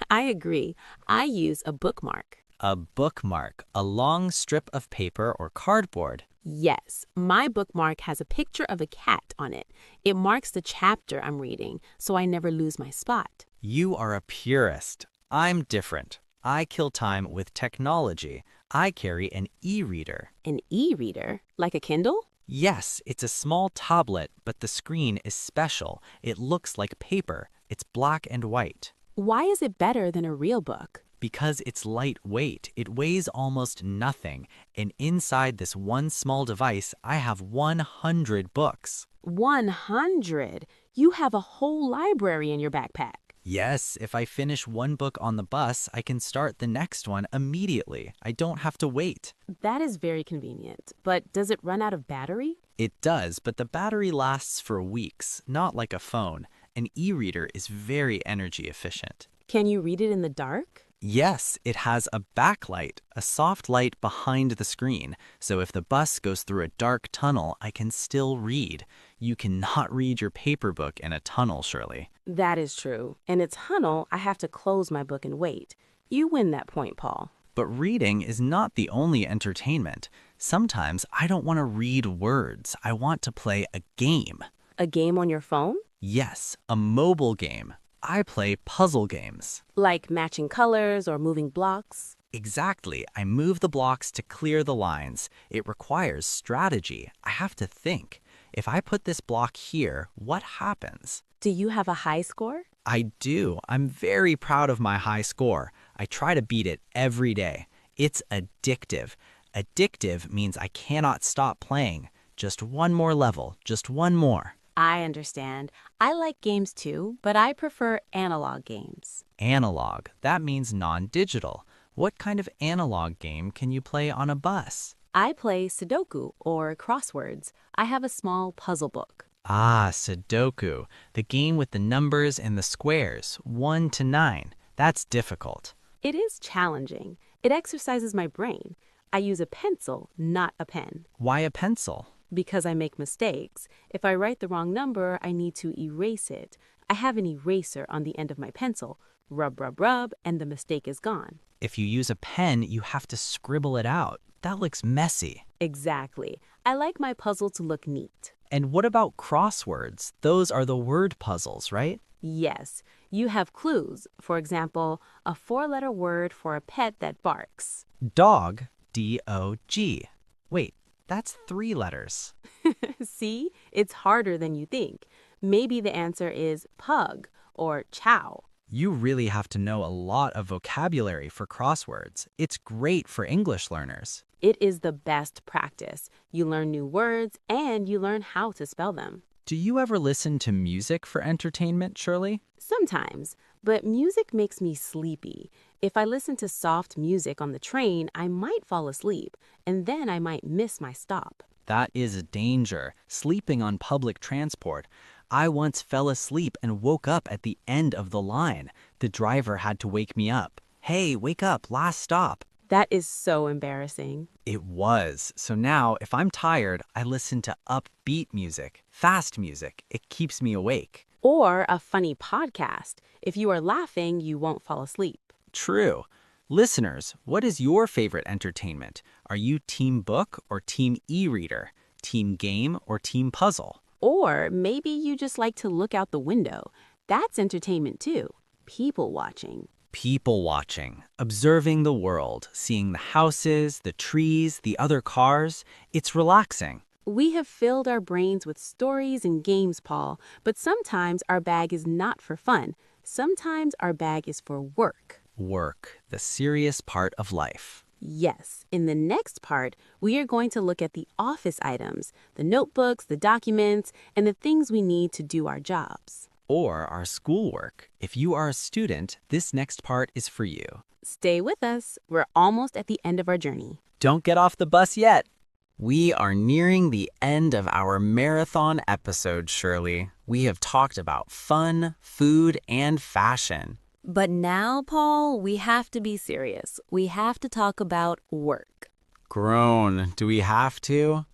I agree. I use a bookmark. A bookmark, a long strip of paper or cardboard. Yes, my bookmark has a picture of a cat on it. It marks the chapter I'm reading, so I never lose my spot. You are a purist. I'm different. I kill time with technology. I carry an e-reader. An e-reader? Like a Kindle? Yes, it's a small tablet, but the screen is special. It looks like paper. It's black and white. Why is it better than a real book? Because it's lightweight, it weighs almost nothing, and inside this one small device, I have 100 books. 100? You have a whole library in your backpack. Yes, if I finish one book on the bus, I can start the next one immediately. I don't have to wait. That is very convenient, but does it run out of battery? It does, but the battery lasts for weeks, not like a phone. An e-reader is very energy efficient. Can you read it in the dark? Yes, it has a backlight, a soft light behind the screen, so if the bus goes through a dark tunnel, I can still read. You cannot read your paper book in a tunnel, Shirley. That is true. In a tunnel, I have to close my book and wait. You win that point, Paul. But reading is not the only entertainment. Sometimes I don't want to read words. I want to play a game. A game on your phone? Yes, a mobile game. I play puzzle games. Like matching colors or moving blocks? Exactly. I move the blocks to clear the lines. It requires strategy. I have to think. If I put this block here, what happens? Do you have a high score? I do. I'm very proud of my high score. I try to beat it every day. It's addictive. Addictive means I cannot stop playing. Just one more level, just one more. I understand. I like games too, but I prefer analog games. Analog, that means non-digital. What kind of analog game can you play on a bus? I play Sudoku or crosswords. I have a small puzzle book. Ah, Sudoku, the game with the numbers and the squares, 1 to 9. That's difficult. It is challenging. It exercises my brain. I use a pencil, not a pen. Why a pencil? Because I make mistakes. If I write the wrong number, I need to erase it. I have an eraser on the end of my pencil. Rub, rub, rub, and the mistake is gone. If you use a pen, you have to scribble it out. That looks messy. Exactly. I like my puzzle to look neat. And what about crosswords? Those are the word puzzles, right? Yes, you have clues. For example, a 4-letter word for a pet that barks. Dog, D-O-G. Wait, that's 3 letters. See, it's harder than you think. Maybe the answer is pug or chow. You really have to know a lot of vocabulary for crosswords. It's great for English learners. It is the best practice. You learn new words and you learn how to spell them. Do you ever listen to music for entertainment, Shirley? Sometimes, but music makes me sleepy. If I listen to soft music on the train, I might fall asleep, and then I might miss my stop. That is a danger, sleeping on public transport. I once fell asleep and woke up at the end of the line. The driver had to wake me up. Hey, wake up, last stop. That is so embarrassing. It was. So now, if I'm tired, I listen to upbeat music, fast music. It keeps me awake. Or a funny podcast. If you are laughing, you won't fall asleep. True. Listeners, what is your favorite entertainment? Are you team book or team e-reader? Team game or team puzzle? Or maybe you just like to look out the window. That's entertainment too. People watching. People watching, observing the world, seeing the houses, the trees, the other cars. It's relaxing. We have filled our brains with stories and games, Paul, but sometimes our bag is not for fun. Sometimes our bag is for work. Work, the serious part of life. Yes, in the next part, we are going to look at the office items, the notebooks, the documents, and the things we need to do our jobs. Or our schoolwork. If you are a student, this next part is for you. Stay with us. We're almost at the end of our journey. Don't get off the bus yet. We are nearing the end of our marathon episode, Shirley. We have talked about fun, food, and fashion. But now, Paul, we have to be serious. We have to talk about work. Grown. Do we have to?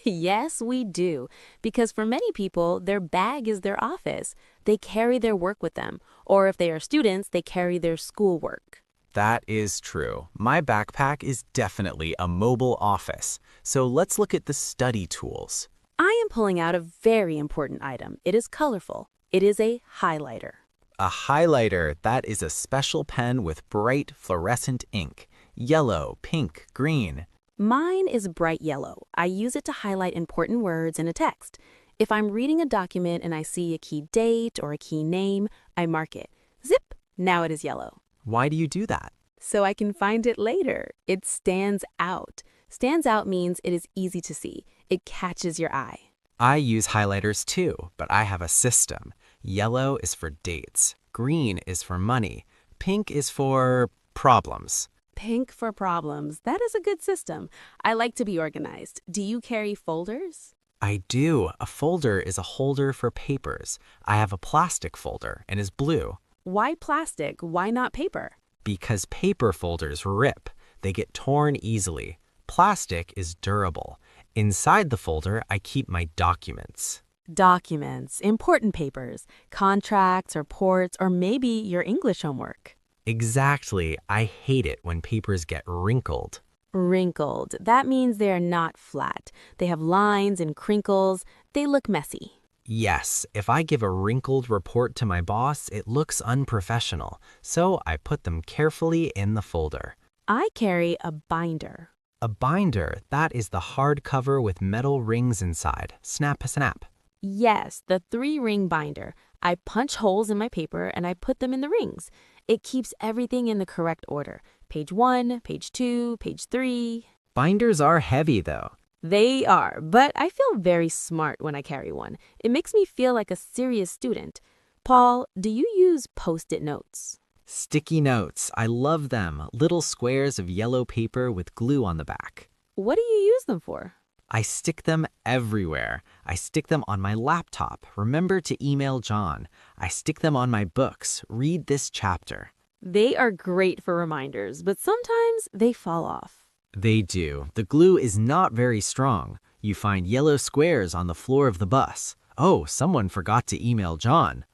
Yes, we do. Because for many people, their bag is their office. They carry their work with them. Or if they are students, they carry their schoolwork. That is true. My backpack is definitely a mobile office. So let's look at the study tools. I am pulling out a very important item. It is colorful. It is a highlighter. A highlighter, that is a special pen with bright fluorescent ink. Yellow, pink, green. Mine is bright yellow. I use it to highlight important words in a text. If I'm reading a document and I see a key date or a key name, I mark it. Zip! Now it is yellow. Why do you do that? So I can find it later. It stands out. Stands out means it is easy to see. It catches your eye. I use highlighters too, but I have a system. Yellow is for dates. Green is for money. Pink is for problems. Pink for problems. That is a good system. I like to be organized. Do you carry folders? I do. A folder is a holder for papers. I have a plastic folder and is blue. Why plastic? Why not paper? Because paper folders rip. They get torn easily. Plastic is durable. Inside the folder, I keep my documents. Documents, important papers, contracts, reports, or maybe your English homework. Exactly. I hate it when papers get wrinkled. Wrinkled. That means they are not flat. They have lines and crinkles. They look messy. Yes, if I give a wrinkled report to my boss, it looks unprofessional. So I put them carefully in the folder. I carry a binder. A binder, that is the hard cover with metal rings inside. Snap, snap. Yes, the 3-ring binder. I punch holes in my paper and I put them in the rings. It keeps everything in the correct order. Page 1, page 2, page 3. Binders are heavy though. They are, but I feel very smart when I carry one. It makes me feel like a serious student. Paul, do you use Post-it notes? Sticky notes, I love them. Little squares of yellow paper with glue on the back. What do you use them for? I stick them everywhere. I stick them on my laptop. Remember to email John. I stick them on my books. Read this chapter. They are great for reminders, but sometimes they fall off. They do. The glue is not very strong. You find yellow squares on the floor of the bus. Oh, someone forgot to email John.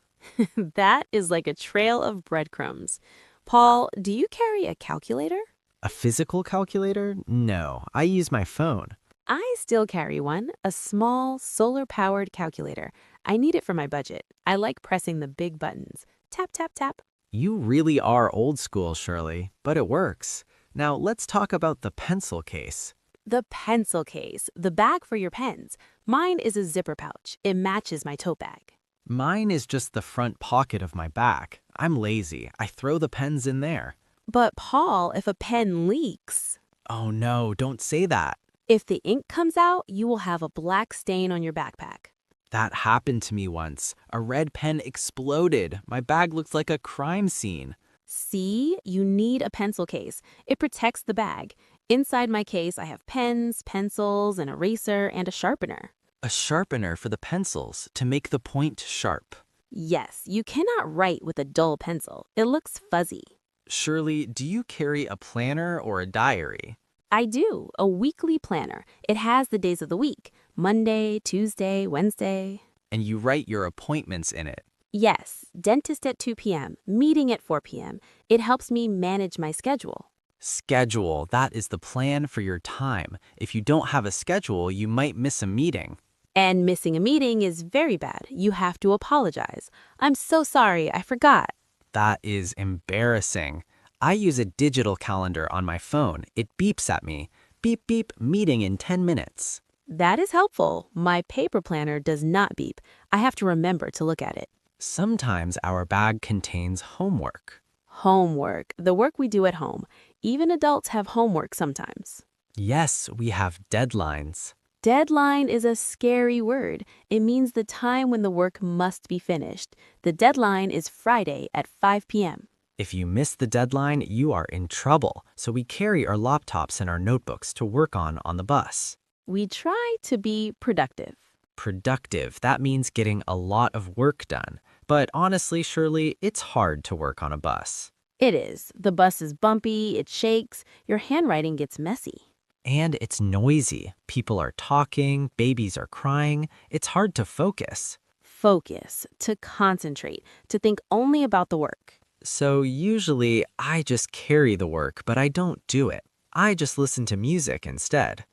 That is like a trail of breadcrumbs. Paul, do you carry a calculator? A physical calculator? No, I use my phone. I still carry one, a small solar-powered calculator. I need it for my budget. I like pressing the big buttons. Tap, tap, tap. You really are old school, Shirley, but it works. Now let's talk about the pencil case. The pencil case, the bag for your pens. Mine is a zipper pouch. It matches my tote bag. Mine is just the front pocket of my bag. I'm lazy. I throw the pens in there. But Paul, if a pen leaks, Oh no, don't say that. if the ink comes out, you will have a black stain on your backpack. That happened to me once. A red pen exploded. My bag looks like a crime scene. See, you need a pencil case. It protects the bag. Inside my case, I have pens, pencils, an eraser, and a sharpener. A sharpener for the pencils to make the point sharp. Yes, you cannot write with a dull pencil. It looks fuzzy. Shirley, do you carry a planner or a diary? I do, a weekly planner. It has the days of the week, Monday, Tuesday, Wednesday. And you write your appointments in it. Yes, dentist at 2 p.m., meeting at 4 p.m. It helps me manage my schedule. Schedule, that is the plan for your time. If you don't have a schedule, you might miss a meeting. And missing a meeting is very bad. You have to apologize. I'm so sorry, I forgot. That is embarrassing. I use a digital calendar on my phone. It beeps at me. Beep, beep, meeting in 10 minutes. That is helpful. My paper planner does not beep. I have to remember to look at it. Sometimes our bag contains homework. Homework, the work we do at home. Even adults have homework sometimes. Yes, we have deadlines. Deadline is a scary word. It means the time when the work must be finished. The deadline is Friday at 5 p.m. If you miss the deadline, you are in trouble. So we carry our laptops and our notebooks to work on the bus. We try to be productive. Productive, that means getting a lot of work done. But honestly, Shirley, it's hard to work on a bus. It is. The bus is bumpy, it shakes, your handwriting gets messy. And it's noisy. People are talking, babies are crying. It's hard to focus. Focus, to concentrate, to think only about the work. So usually I just carry the work, but I don't do it. I just listen to music instead.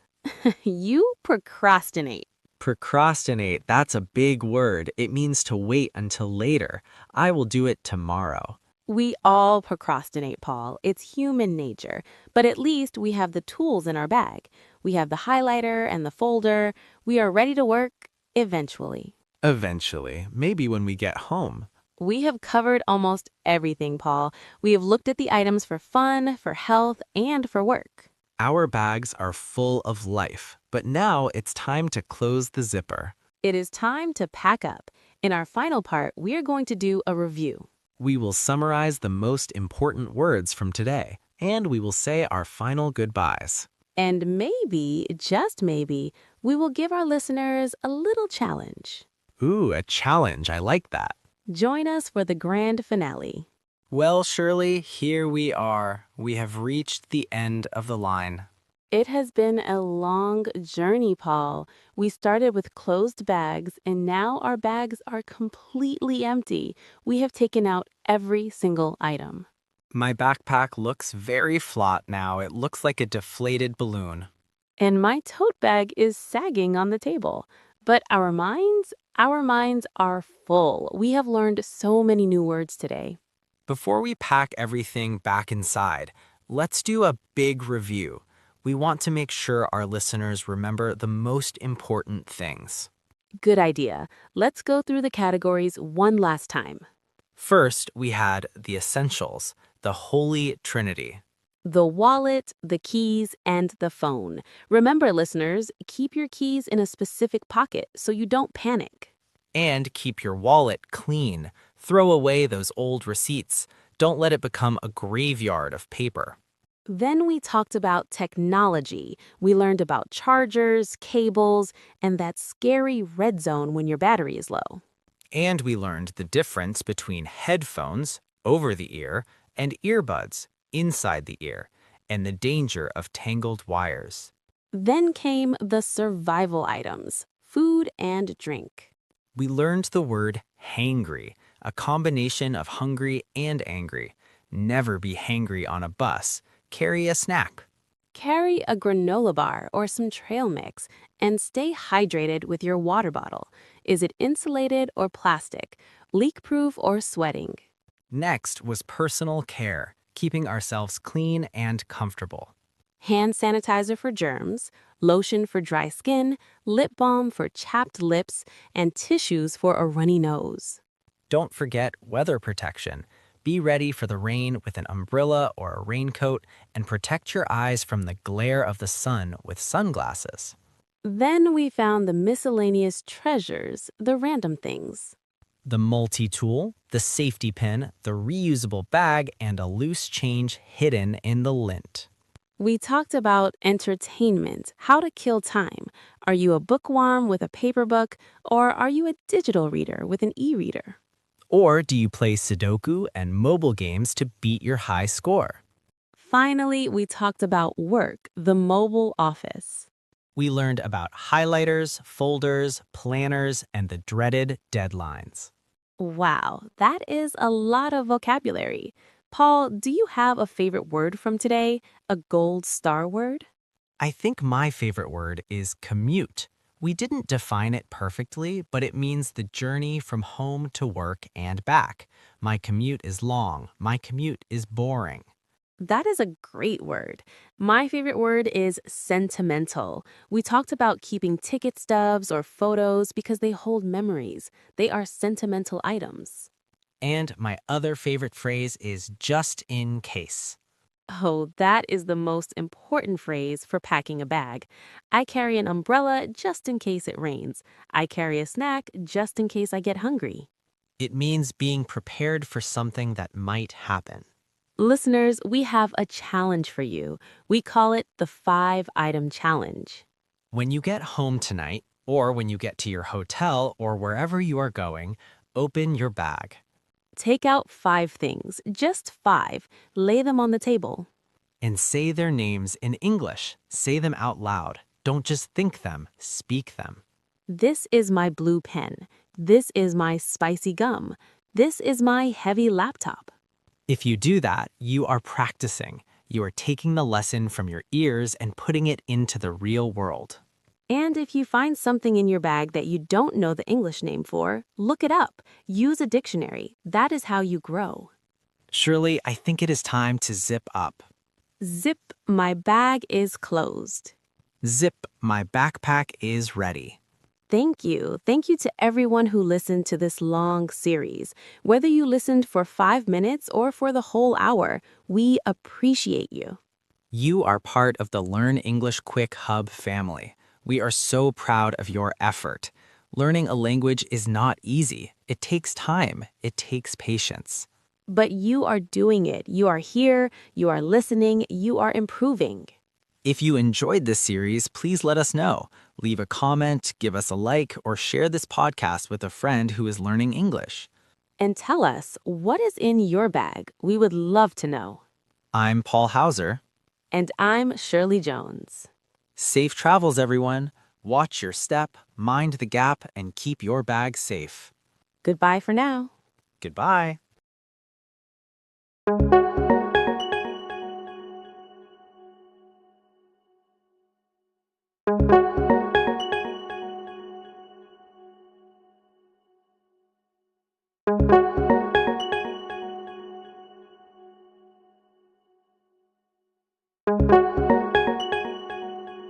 You procrastinate. Procrastinate, that's a big word. It means to wait until later. I will do it tomorrow. We all procrastinate, Paul. It's human nature. But at least we have the tools in our bag. We have the highlighter and the folder. We are ready to work eventually. Eventually, maybe when we get home. We have covered almost everything, Paul. We have looked at the items for fun, for health, and for work. Our bags are full of life, but now it's time to close the zipper. It is time to pack up. In our final part, we are going to do a review. We will summarize the most important words from today, and we will say our final goodbyes. And maybe, just maybe, we will give our listeners a little challenge. Ooh, a challenge. I like that. Join us for the grand finale. Well, Shirley, here we are. We have reached the end of the line. It has been a long journey, Paul. We started with closed bags, and now our bags are completely empty. We have taken out every single item. My backpack looks very flat now. It looks like a deflated balloon. And my tote bag is sagging on the table. But our minds are full. We have learned so many new words today. Before we pack everything back inside, let's do a big review. We want to make sure our listeners remember the most important things. Good idea. Let's go through the categories one last time. First, we had the essentials, the Holy Trinity. The wallet, the keys, and the phone. Remember, listeners, keep your keys in a specific pocket so you don't panic. And keep your wallet clean. Throw away those old receipts. Don't let it become a graveyard of paper. Then we talked about technology. We learned about chargers, cables, and that scary red zone when your battery is low. And we learned the difference between headphones, over the ear, and earbuds, inside the ear. and the danger of tangled wires. Then came the survival items, food and drink. We learned the word hangry, a combination of hungry and angry. Never be hangry on a bus. Carry a snack. Carry a granola bar or some trail mix and stay hydrated with your water bottle. Is it insulated or plastic? Leak-proof or sweating? Next was personal care, keeping ourselves clean and comfortable. Hand sanitizer for germs, lotion for dry skin, lip balm for chapped lips, and tissues for a runny nose. Don't forget weather protection. Be ready for the rain with an umbrella or a raincoat and protect your eyes from the glare of the sun with sunglasses. Then we found the miscellaneous treasures, the random things. The multi-tool, the safety pin, the reusable bag, and a loose change hidden in the lint. We talked about entertainment, how to kill time. Are you a bookworm with a paper book, or are you a digital reader with an e-reader? Or do you play Sudoku and mobile games to beat your high score? Finally, we talked about work, the mobile office. We learned about highlighters, folders, planners, and the dreaded deadlines. Wow, that is a lot of vocabulary. Paul, do you have a favorite word from today? A gold star word? I think my favorite word is commute. We didn't define it perfectly, but it means the journey from home to work and back. My commute is long. My commute is boring. That is a great word. My favorite word is sentimental. We talked about keeping ticket stubs or photos because they hold memories. They are sentimental items. And my other favorite phrase is just in case. Oh, that is the most important phrase for packing a bag. I carry an umbrella just in case it rains. I carry a snack just in case I get hungry. It means being prepared for something that might happen. Listeners, we have a challenge for you. We call it the 5-item challenge. When you get home tonight, or when you get to your hotel or wherever you are going, open your bag. Take out 5 things, just 5. Lay them on the table. And say their names in English. Say them out loud. Don't just think them, speak them. This is my blue pen. This is my spicy gum. This is my heavy laptop. If you do that, you are practicing. You are taking the lesson from your ears and putting it into the real world. And if you find something in your bag that you don't know the English name for, look it up. Use a dictionary. That is how you grow. Shirley, I think it is time to zip up. Zip, my bag is closed. Zip, my backpack is ready. Thank you. Thank you to everyone who listened to this long series. Whether you listened for 5 minutes or for the whole hour, we appreciate you. You are part of the Learn English Quick Hub family. We are so proud of your effort. Learning a language is not easy. It takes time. It takes patience. But you are doing it. You are here. You are listening. You are improving. If you enjoyed this series, please let us know. Leave a comment, give us a like, or share this podcast with a friend who is learning English. And tell us, what is in your bag? We would love to know. I'm Paul Hauser. And I'm Shirley Jones. Safe travels, everyone. Watch your step, mind the gap, and keep your bag safe. Goodbye for now. Goodbye.